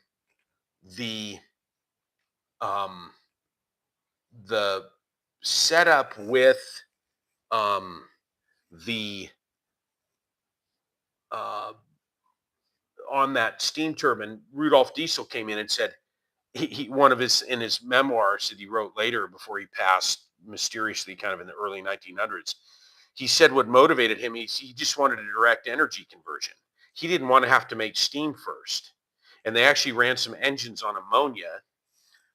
the setup with on that steam turbine, Rudolf Diesel came in and said, in his memoirs that he wrote later before he passed mysteriously kind of in the early 1900s, he said what motivated him, he just wanted a direct energy conversion. He didn't want to have to make steam first. And they actually ran some engines on ammonia,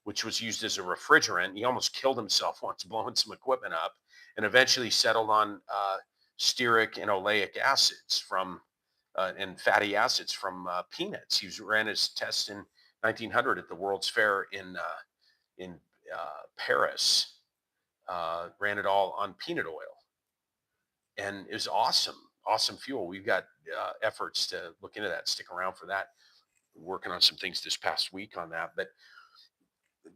which was used as a refrigerant. He almost killed himself once blowing some equipment up, and eventually settled on stearic and oleic acids from and fatty acids from peanuts. Ran his tests in 1900 at the World's Fair in Paris. Ran it all on peanut oil, and it was awesome fuel. We've got efforts to look into that. Stick around for that. Working on some things this past week on that, but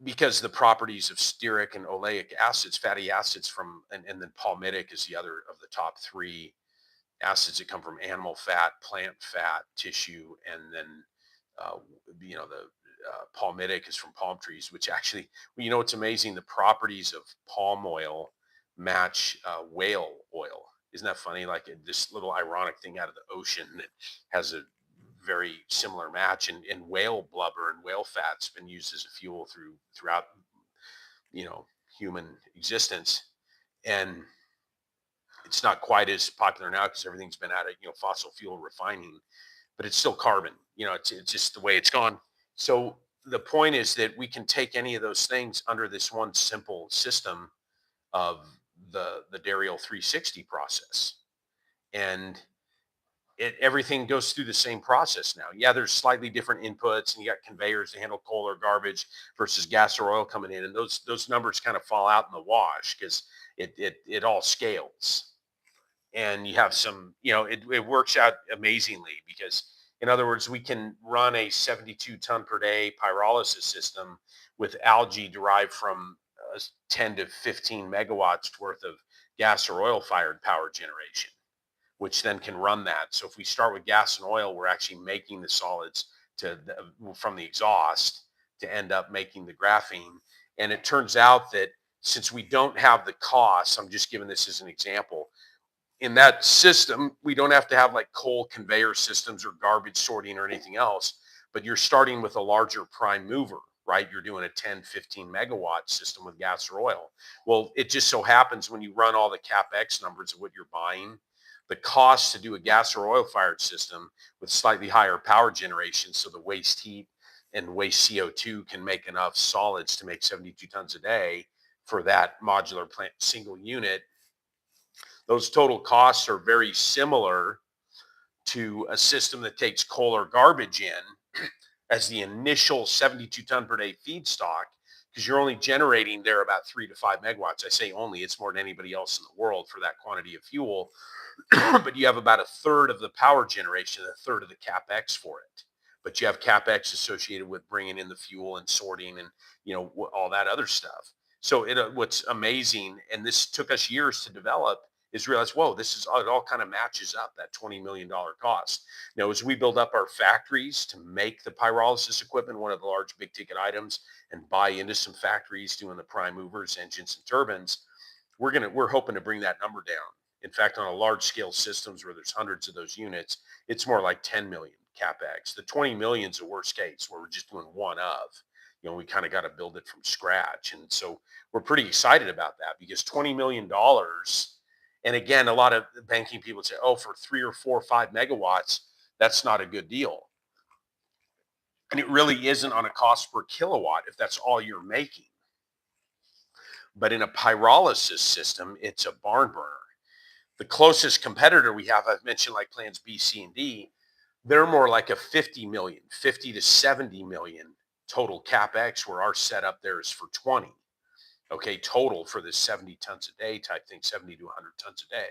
because the properties of stearic and oleic acids, fatty acids and then palmitic is the other of the top three acids that come from animal fat, plant fat, tissue, and then uh, the palmitic is from palm trees, which actually, it's amazing. The properties of palm oil match whale oil. Isn't that funny? Like this little ironic thing out of the ocean that has a very similar match, and whale blubber and whale fat's been used as a fuel throughout human existence, and it's not quite as popular now because everything's been out of fossil fuel refining, but it's still carbon. It's just the way it's gone. So the point is that we can take any of those things under this one simple system of the Dariel 360 process, and everything goes through the same process now. Yeah, there's slightly different inputs, and you got conveyors to handle coal or garbage versus gas or oil coming in, and those numbers kind of fall out in the wash because it all scales. And you have some, it works out amazingly because, in other words, we can run a 72 ton per day pyrolysis system with algae derived from 10 to 15 megawatts worth of gas or oil fired power generation, which then can run that. So if we start with gas and oil, we're actually making the solids from the exhaust to end up making the graphene. And it turns out that since we don't have the costs, I'm just giving this as an example, in that system, we don't have to have like coal conveyor systems or garbage sorting or anything else, but you're starting with a larger prime mover, right? You're doing a 10, 15 megawatt system with gas or oil. Well, it just so happens when you run all the CapEx numbers of what you're buying, the cost to do a gas or oil fired system with slightly higher power generation, so the waste heat and waste CO2 can make enough solids to make 72 tons a day for that modular plant single unit. Those total costs are very similar to a system that takes coal or garbage in as the initial 72 ton per day feedstock, because you're only generating there about 3 to 5 megawatts. I say only, it's more than anybody else in the world for that quantity of fuel. But you have about a third of the power generation, a third of the CapEx for it. But you have CapEx associated with bringing in the fuel and sorting and all that other stuff. So what's amazing, and this took us years to develop, is realize, whoa, it all kind of matches up that $20 million cost. Now, as we build up our factories to make the pyrolysis equipment, one of the large big ticket items, and buy into some factories doing the prime movers, engines, and turbines, we're hoping to bring that number down. In fact, on a large scale systems where there's hundreds of those units, it's more like 10 million CapEx. The 20 million is the worst case where we're just doing one of. We kind of got to build it from scratch. And so we're pretty excited about that because $20 million. And again, a lot of banking people say, oh, for 3 or 4 or 5 megawatts, that's not a good deal. And it really isn't on a cost per kilowatt if that's all you're making. But in a pyrolysis system, it's a barn burner. The closest competitor we have, I've mentioned like plans B, C, and D, they're more like a 50 to 70 million total CapEx, where our setup there is for 20. Okay, total for this 70 tons a day type thing, 70 to 100 tons a day.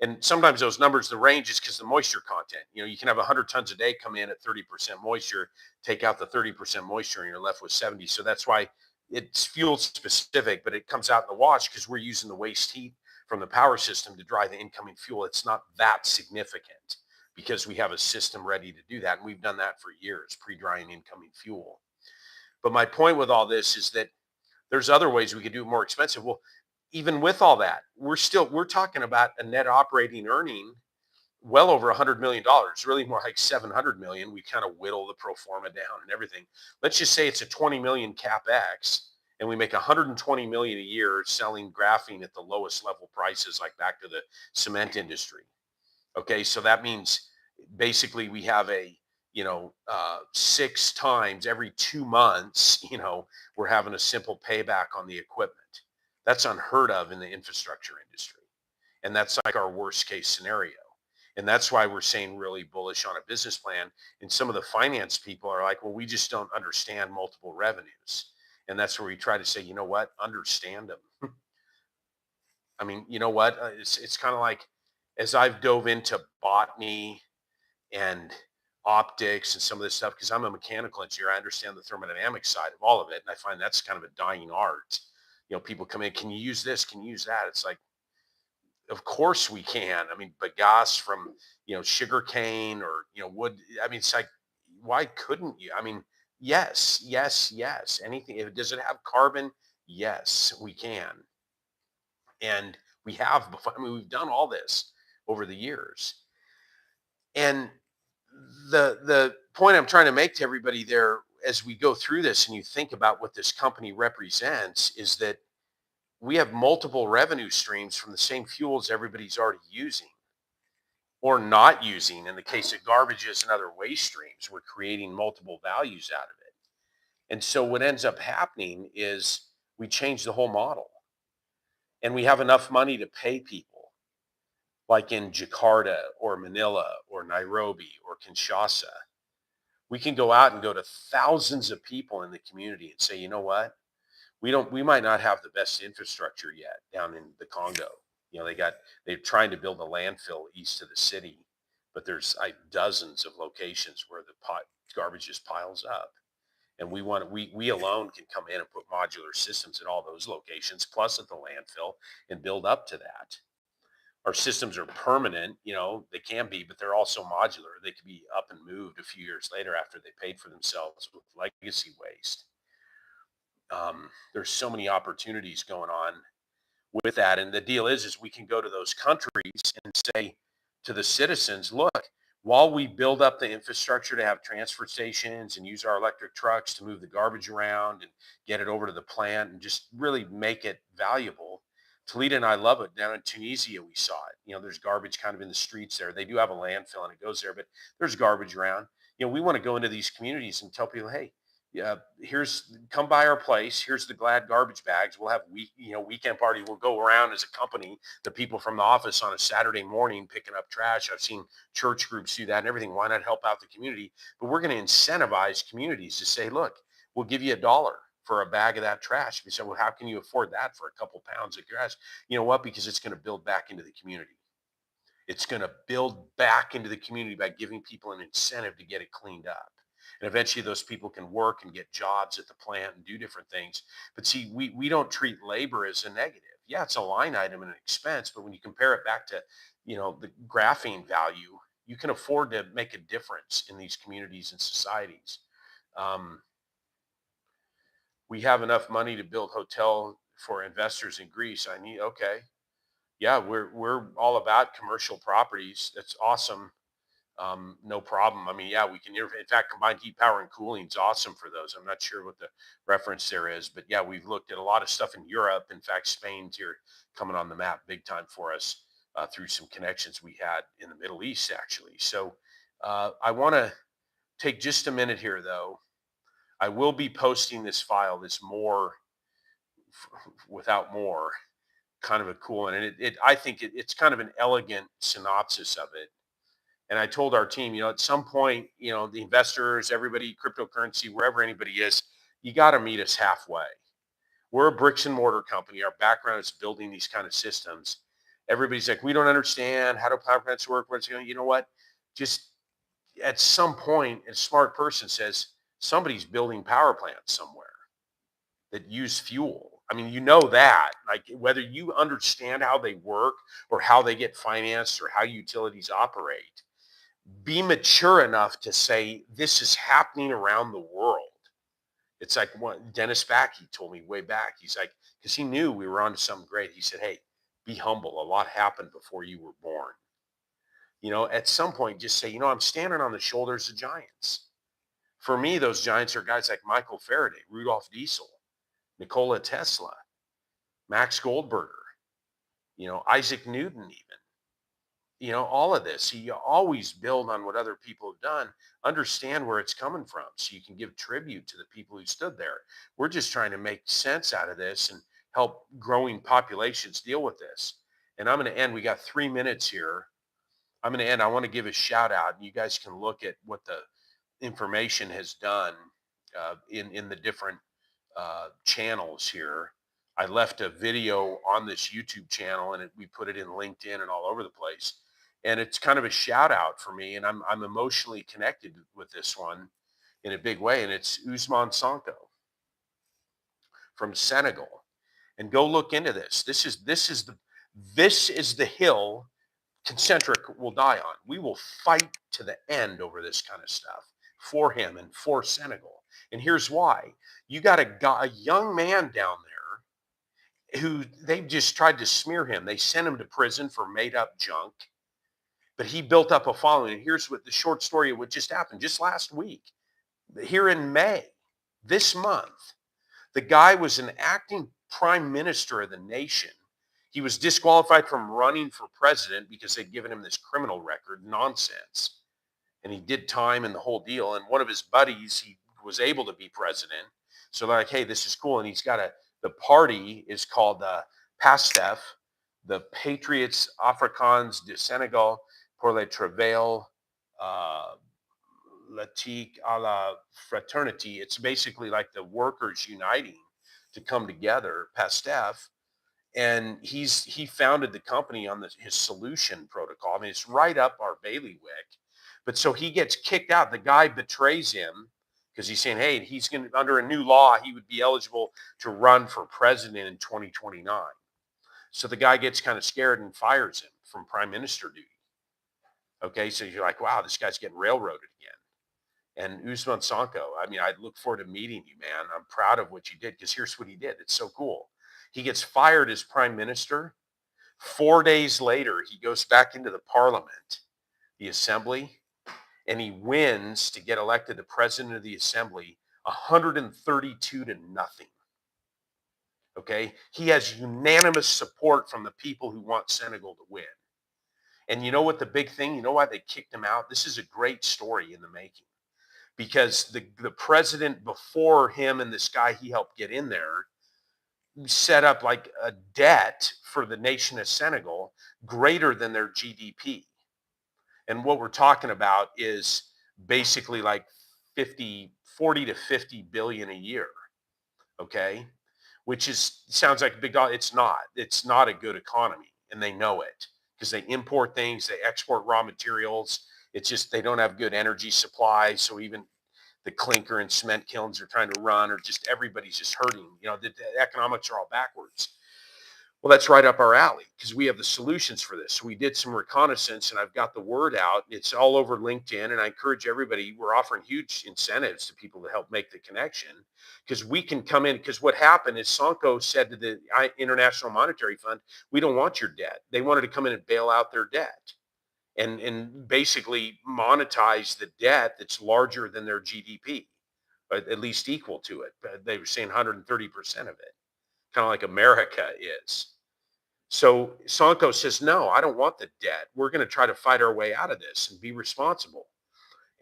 And sometimes those numbers, the range is because the moisture content. You can have 100 tons a day come in at 30% moisture, take out the 30% moisture, and you're left with 70. So that's why it's fuel specific, but it comes out in the wash because we're using the waste heat from the power system to dry the incoming fuel. It's not that significant because we have a system ready to do that. And we've done that for years, pre-drying incoming fuel. But my point with all this is that there's other ways we could do it more expensive. Well, even with all that, we're talking about a net operating earning well over $100 million, really more like 700 million. We kind of whittle the pro forma down and everything. Let's just say it's a 20 million CapEx and we make 120 million a year selling graphene at the lowest level prices, like back to the cement industry. Okay. So that means basically we have a 6 times every 2 months, we're having a simple payback on the equipment. That's unheard of in the infrastructure industry. And that's like our worst case scenario. And that's why we're saying really bullish on a business plan. And some of the finance people are like, well, we just don't understand multiple revenues. And that's where we try to say, you know what, understand them. I mean, you know what, it's kind of like, as I've dove into botany and optics and some of this stuff, because I'm a mechanical engineer, I understand the thermodynamic side of all of it. And I find that's kind of a dying art. People come in, can you use this? Can you use that? It's like, of course we can. I mean, bagasse from, sugar cane or, wood. I mean, it's like, why couldn't you? I mean, yes, yes, yes. Anything. Does it have carbon? Yes, we can. And we have before. I mean, we've done all this over the years. And the point I'm trying to make to everybody there, as we go through this and you think about what this company represents, is that we have multiple revenue streams from the same fuels everybody's already using or not using. In the case of garbages and other waste streams, we're creating multiple values out of it. And so what ends up happening is we change the whole model, and we have enough money to pay people like in Jakarta or Manila or Nairobi or Kinshasa. We can go out and go to thousands of people in the community and say, you know what? We might not have the best infrastructure yet down in the Congo. They're trying to build a landfill east of the city, but there's dozens of locations where the garbage just piles up. And we alone can come in and put modular systems at all those locations, plus at the landfill, and build up to that. Our systems are permanent, they can be, but they're also modular. They can be up and moved a few years later after they paid for themselves with legacy waste. There's so many opportunities going on with that. And the deal is we can go to those countries and say to the citizens, look, while we build up the infrastructure to have transfer stations and use our electric trucks to move the garbage around and get it over to the plant and just really make it valuable. Toledo and I love it. Down in Tunisia, we saw it. There's garbage kind of in the streets there. They do have a landfill and it goes there, but there's garbage around. We want to go into these communities and tell people, hey, yeah, come by our place. Here's the Glad garbage bags. We'll have weekend party. We'll go around as a company, the people from the office on a Saturday morning picking up trash. I've seen church groups do that and everything. Why not help out the community? But we're going to incentivize communities to say, look, we'll give you $1 for a bag of that trash. We said, well, how can you afford that for a couple pounds of trash? You know what? Because it's going to build back into the community. It's going to build back into the community by giving people an incentive to get it cleaned up. And eventually those people can work and get jobs at the plant and do different things. But see, we don't treat labor as a negative. Yeah, it's a line item and an expense, but when you compare it back to, the graphene value, you can afford to make a difference in these communities and societies. We have enough money to build hotel for investors in Greece. Okay. Yeah, we're all about commercial properties. That's awesome. No problem. I mean, yeah, we can, in fact, combined heat, power, and cooling is awesome for those. I'm not sure what the reference there is, but yeah, we've looked at a lot of stuff in Europe. In fact, Spain's here coming on the map big time for us through some connections we had in the Middle East, actually. So I want to take just a minute here, though. I will be posting this file, this more without more, kind of a cool one. And I think it's kind of an elegant synopsis of it. And I told our team, at some point, the investors, everybody, cryptocurrency, wherever anybody is, you got to meet us halfway. We're a bricks and mortar company. Our background is building these kind of systems. Everybody's like, we don't understand. How do power plants work? What's going on? You know what? Just at some point, a smart person says, somebody's building power plants somewhere that use fuel. I mean, that, like, whether you understand how they work or how they get financed or how utilities operate, be mature enough to say this is happening around the world. It's like what Dennis Backey told me way back. He's like, because he knew we were onto something great. He said, hey, be humble. A lot happened before you were born. At some point, just say, I'm standing on the shoulders of giants. For me, those giants are guys like Michael Faraday, Rudolf Diesel, Nikola Tesla, Max Goldberger, Isaac Newton, even. All of this. So you always build on what other people have done, understand where it's coming from so you can give tribute to the people who stood there. We're just trying to make sense out of this and help growing populations deal with this. And I'm going to end. We got 3 minutes here. I'm going to end. I want to give a shout out, and you guys can look at what the information has done in the different channels here. I left a video on this YouTube channel, and we put it in LinkedIn and all over the place. And it's kind of a shout out for me, and I'm emotionally connected with this one in a big way. And it's Ousmane Sonko from Senegal. And go look into this. This is the hill Concentric will die on. We will fight to the end over this kind of stuff for him and for Senegal. And here's why. You got a young man down there who they just tried to smear him. They sent him to prison for made up junk, but he built up a following. And here's what the short story of what just happened just last week. Here in May, this month, the guy was an acting prime minister of the nation. He was disqualified from running for president because they'd given him this criminal record nonsense. And he did time and the whole deal. And one of his buddies, he was able to be president. So they're like, hey, this is cool. And he's got the party is called PASTEF, the Patriots Africains du Sénégal pour le Travail L'éthique à la Fraternité. It's basically like the workers uniting to come together, PASTEF. And he founded the company on his solution protocol. I mean, it's right up our bailiwick. But so he gets kicked out. The guy betrays him because he's saying, hey, he's going to, under a new law, he would be eligible to run for president in 2029. So the guy gets kind of scared and fires him from prime minister duty. Okay, so you're like, wow, this guy's getting railroaded again. And Ousmane Sonko, I mean, I look forward to meeting you, man. I'm proud of what you did because here's what he did. It's so cool. He gets fired as prime minister. 4 days later, he goes back into the parliament, the assembly, and he wins to get elected the president of the assembly 132 to nothing. Okay? He has unanimous support from the people who want Senegal to win. And you know what the big thing, you know why they kicked him out? This is a great story in the making. Because the president before him and this guy he helped get in there set up like a debt for the nation of Senegal greater than their GDP. And what we're talking about is basically like 40 to 50 billion a year. Okay. Which sounds like a big dollar. It's not a good economy. And they know it because they import things, they export raw materials. It's just, they don't have good energy supply. So even the clinker and cement kilns are trying to run, or just everybody's just hurting. You know, the economics are all backwards. Well, that's right up our alley because we have the solutions for this. So we did some reconnaissance and I've got the word out. It's all over LinkedIn. And I encourage everybody, we're offering huge incentives to people to help make the connection because we can come in. Because what happened is Sonko said to the International Monetary Fund, we don't want your debt. They wanted to come in and bail out their debt and basically monetize the debt that's larger than their GDP, but at least equal to it. But they were saying 130% of it, kind of like America is. So Sonko says, no, I don't want the debt. We're going to try to fight our way out of this and be responsible.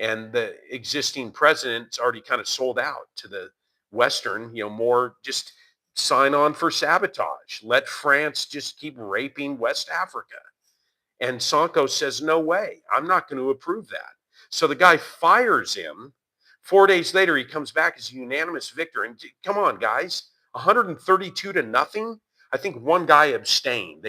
And the existing president's already kind of sold out to the Western, more just sign on for sabotage. Let France just keep raping West Africa. And Sonko says, no way, I'm not going to approve that. So the guy fires him. 4 days later, he comes back as a unanimous victor. And come on, guys, 132 to nothing. I think one guy abstained.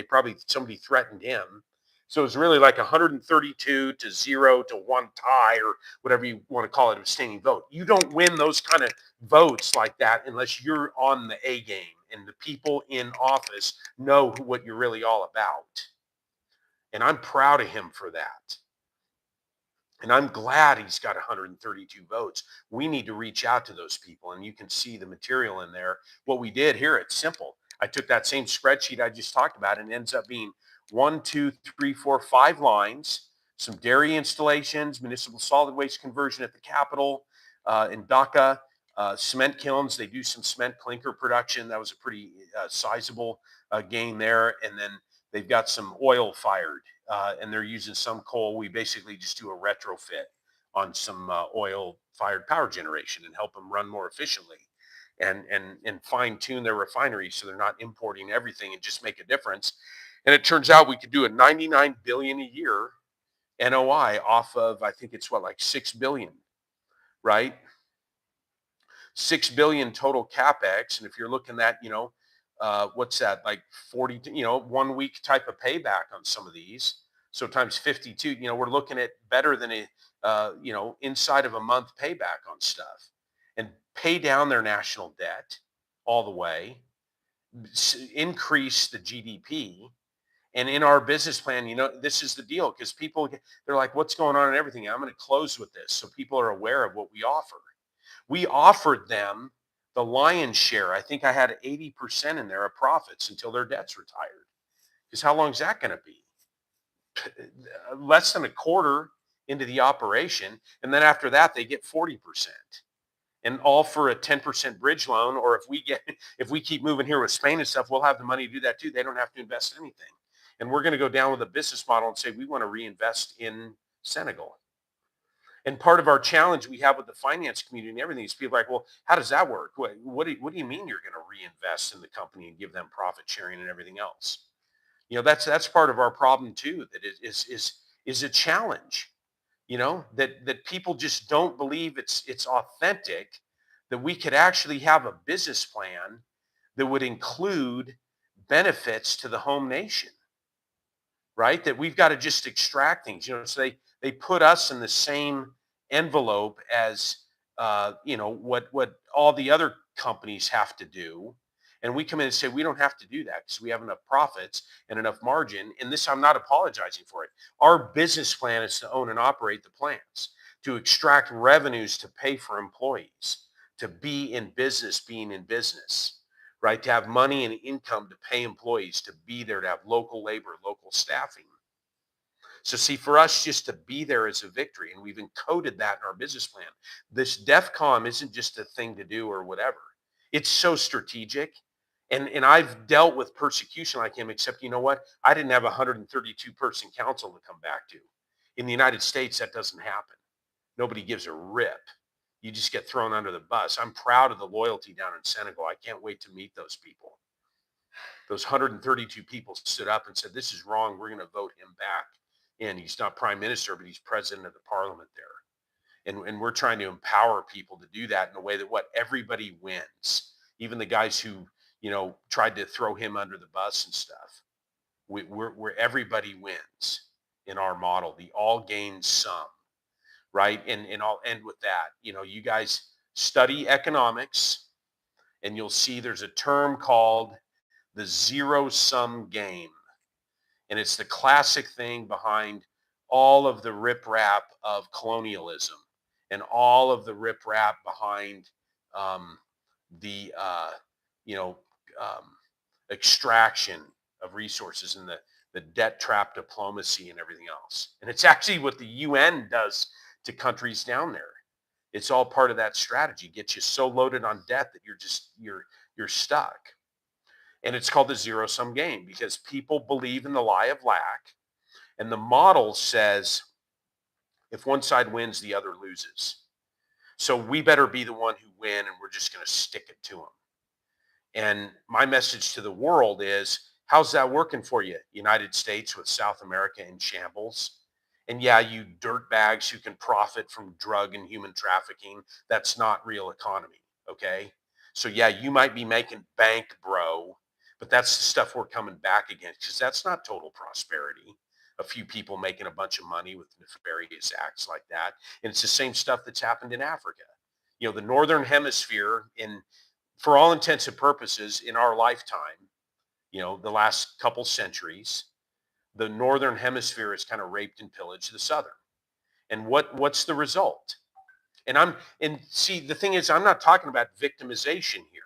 Somebody threatened him. So it was really like 132 to 0 to 1 tie, or whatever you want to call it, abstaining vote. You don't win those kind of votes like that unless you're on the A game and the people in office know what you're really all about. And I'm proud of him for that. And I'm glad he's got 132 votes. We need to reach out to those people, and you can see the material in there. What we did here, it's simple. I took that same spreadsheet I just talked about, and it ends up being 1, 2, 3, 4, 5 lines, some dairy installations, municipal solid waste conversion at the Capitol, in Dhaka, cement kilns. They do some cement clinker production. That was a pretty sizable gain there. And then they've got some oil fired, and they're using some coal. We basically just do a retrofit on some oil fired power generation and help them run more efficiently and fine tune their refineries so they're not importing everything and just make a difference. And it turns out we could do a 99 billion a year NOI off of, I think it's what, like 6 billion, right? 6 billion total capex. And if you're looking at, what's that, like 40, 1 week type of payback on some of these. So times 52, we're looking at better than inside of a month payback on stuff, and pay down their national debt all the way, increase the GDP. And in our business plan, this is the deal, because they're like, what's going on and everything. I'm going to close with this so people are aware of what we offer. We offered them the lion's share. I think I had 80% in there of profits until their debt's retired. Because how long is that going to be? Less than a quarter into the operation. And then after that, they get 40%. And all for a 10% bridge loan. Or if we keep moving here with Spain and stuff, we'll have the money to do that too. They don't have to invest anything. And we're going to go down with a business model and say, we want to reinvest in Senegal. And part of our challenge we have with the finance community and everything is people are like, well, how does that work? What do you mean you're going to reinvest in the company and give them profit sharing and everything else? That's part of our problem too. That is a challenge. That people just don't believe it's authentic. That we could actually have a business plan that would include benefits to the home nation, right? That we've got to just extract things. So they put us in the same envelope as what all the other companies have to do, and we come in and say we don't have to do that because we have enough profits and enough margin. And this, I'm not apologizing for it. Our business plan is to own and operate the plants, to extract revenues to pay for employees, to be in business, being in business, right? To have money and income to pay employees, to be there, to have local labor, local staffing. So see, for us just to be there is a victory, and we've encoded that in our business plan. This DEFCON isn't just a thing to do or whatever. It's so strategic. And I've dealt with persecution like him, except you know what? I didn't have a 132 person council to come back to. In the United States, that doesn't happen. Nobody gives a rip. You just get thrown under the bus. I'm proud of the loyalty down in Senegal. I can't wait to meet those people. Those 132 people stood up and said, this is wrong. We're going to vote him back. And he's not prime minister, but he's president of the parliament there. And we're trying to empower people to do that in a way that everybody wins. Even the guys who, tried to throw him under the bus and stuff. We're everybody wins in our model. The all gains some, right? And I'll end with that. You guys study economics, and you'll see there's a term called the zero-sum game. And it's the classic thing behind all of the riprap of colonialism and all of the riprap behind the extraction of resources and the debt trap diplomacy and everything else. And it's actually what the UN does to countries down there. It's all part of that strategy. Get you so loaded on debt that you're stuck. And it's called the zero-sum game because people believe in the lie of lack. And the model says, if one side wins, the other loses. So we better be the one who win, and we're just going to stick it to them. And my message to the world is, how's that working for you? United States with South America in shambles. And yeah, you dirt bags who can profit from drug and human trafficking. That's not real economy. Okay. So yeah, you might be making bank, bro. But that's the stuff we're coming back against, because that's not total prosperity. A few people making a bunch of money with nefarious acts like that. And it's the same stuff that's happened in Africa. The Northern Hemisphere, for all intents and purposes, in our lifetime, the last couple centuries, the Northern Hemisphere has kind of raped and pillaged the Southern. And what's the result? And see, the thing is, I'm not talking about victimization here,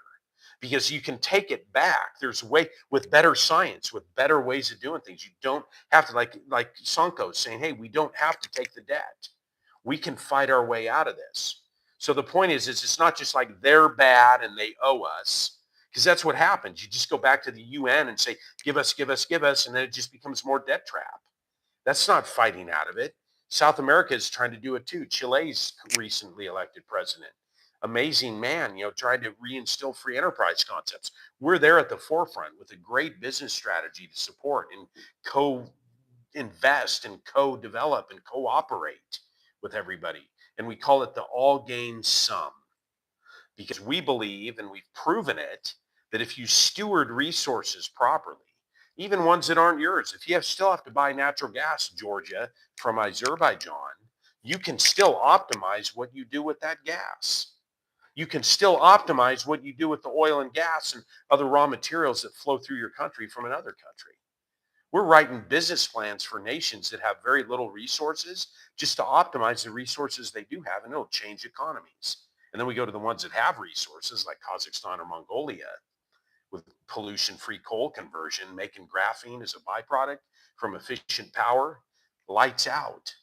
because you can take it back. There's a way with better science, with better ways of doing things. You don't have to, like Sonko saying, hey, we don't have to take the debt. We can fight our way out of this. So the point is it's not just like they're bad and they owe us, because that's what happens. You just go back to the UN and say, give us, give us, give us, and then it just becomes more debt trap. That's not fighting out of it. South America is trying to do it too. Chile's recently elected president. Amazing man, trying to reinstill free enterprise concepts. We're there at the forefront with a great business strategy to support and invest and co-develop and cooperate with everybody. And we call it the all gain sum, because we believe, and we've proven it, that if you steward resources properly, even ones that aren't yours, if you still have to buy natural gas, Georgia, from Azerbaijan, you can still optimize what you do with that gas. You can still optimize what you do with the oil and gas and other raw materials that flow through your country from another country. We're writing business plans for nations that have very little resources just to optimize the resources they do have, and it'll change economies. And then we go to the ones that have resources like Kazakhstan or Mongolia with pollution-free coal conversion, making graphene as a byproduct from efficient power, lights out.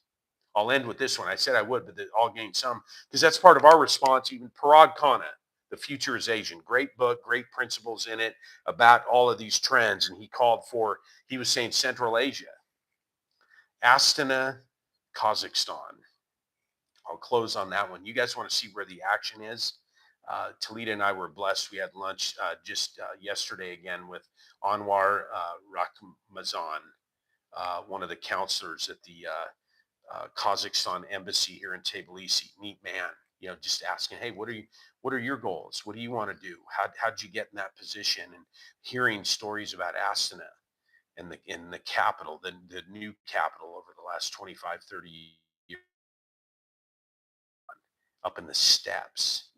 I'll end with this one. I said I would, but I'll gain some, because that's part of our response. Even Parag Khanna, The Future is Asian, great book, great principles in it about all of these trends. And he was saying Central Asia, Astana, Kazakhstan. I'll close on that one. You guys want to see where the action is? Talita and I were blessed. We had lunch just yesterday again with Anwar Rakhmazan, one of the counselors at the Kazakhstan embassy here in Tbilisi. Neat man. Just asking, hey, what are your goals? What do you want to do? How'd you get in that position? And hearing stories about Astana and the capital, the new capital over the last 25, 30 years, up in the steppes,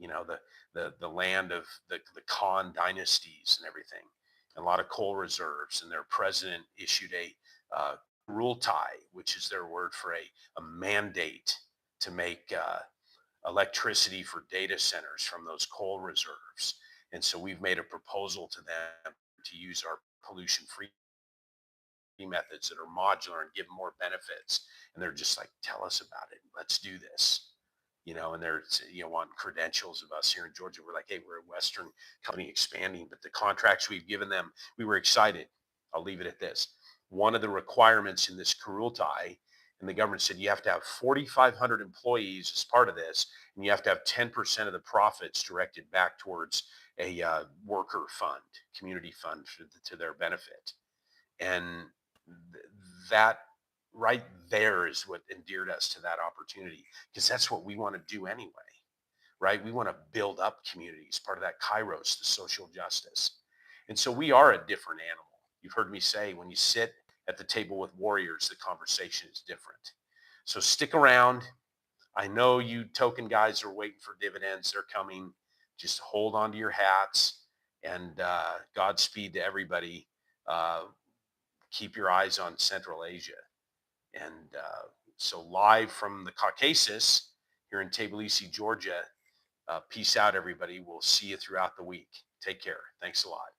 the land of the Khan dynasties and everything, and a lot of coal reserves. And their president issued a Kurultai, which is their word for a mandate to make electricity for data centers from those coal reserves. And so we've made a proposal to them to use our pollution-free methods that are modular and give more benefits. And they're just like, tell us about it. Let's do this. And they're, wanting credentials of us here in Georgia. We're like, hey, we're a Western company expanding, but the contracts we've given them, we were excited. I'll leave it at this. One of the requirements in this Kurultai, and the government said you have to have 4,500 employees as part of this, and you have to have 10% of the profits directed back towards a worker fund, community fund to their benefit. And that right there is what endeared us to that opportunity, because that's what we want to do anyway, right? We want to build up communities, part of that kairos, the social justice. And so we are a different animal. You've heard me say, when you sit at the table with warriors, the conversation is different. So stick around. I know you token guys are waiting for dividends. They're coming. Just hold on to your hats, and Godspeed to everybody. Keep your eyes on Central Asia. And so live from the Caucasus here in Tbilisi, Georgia, peace out, everybody. We'll see you throughout the week. Take care. Thanks a lot.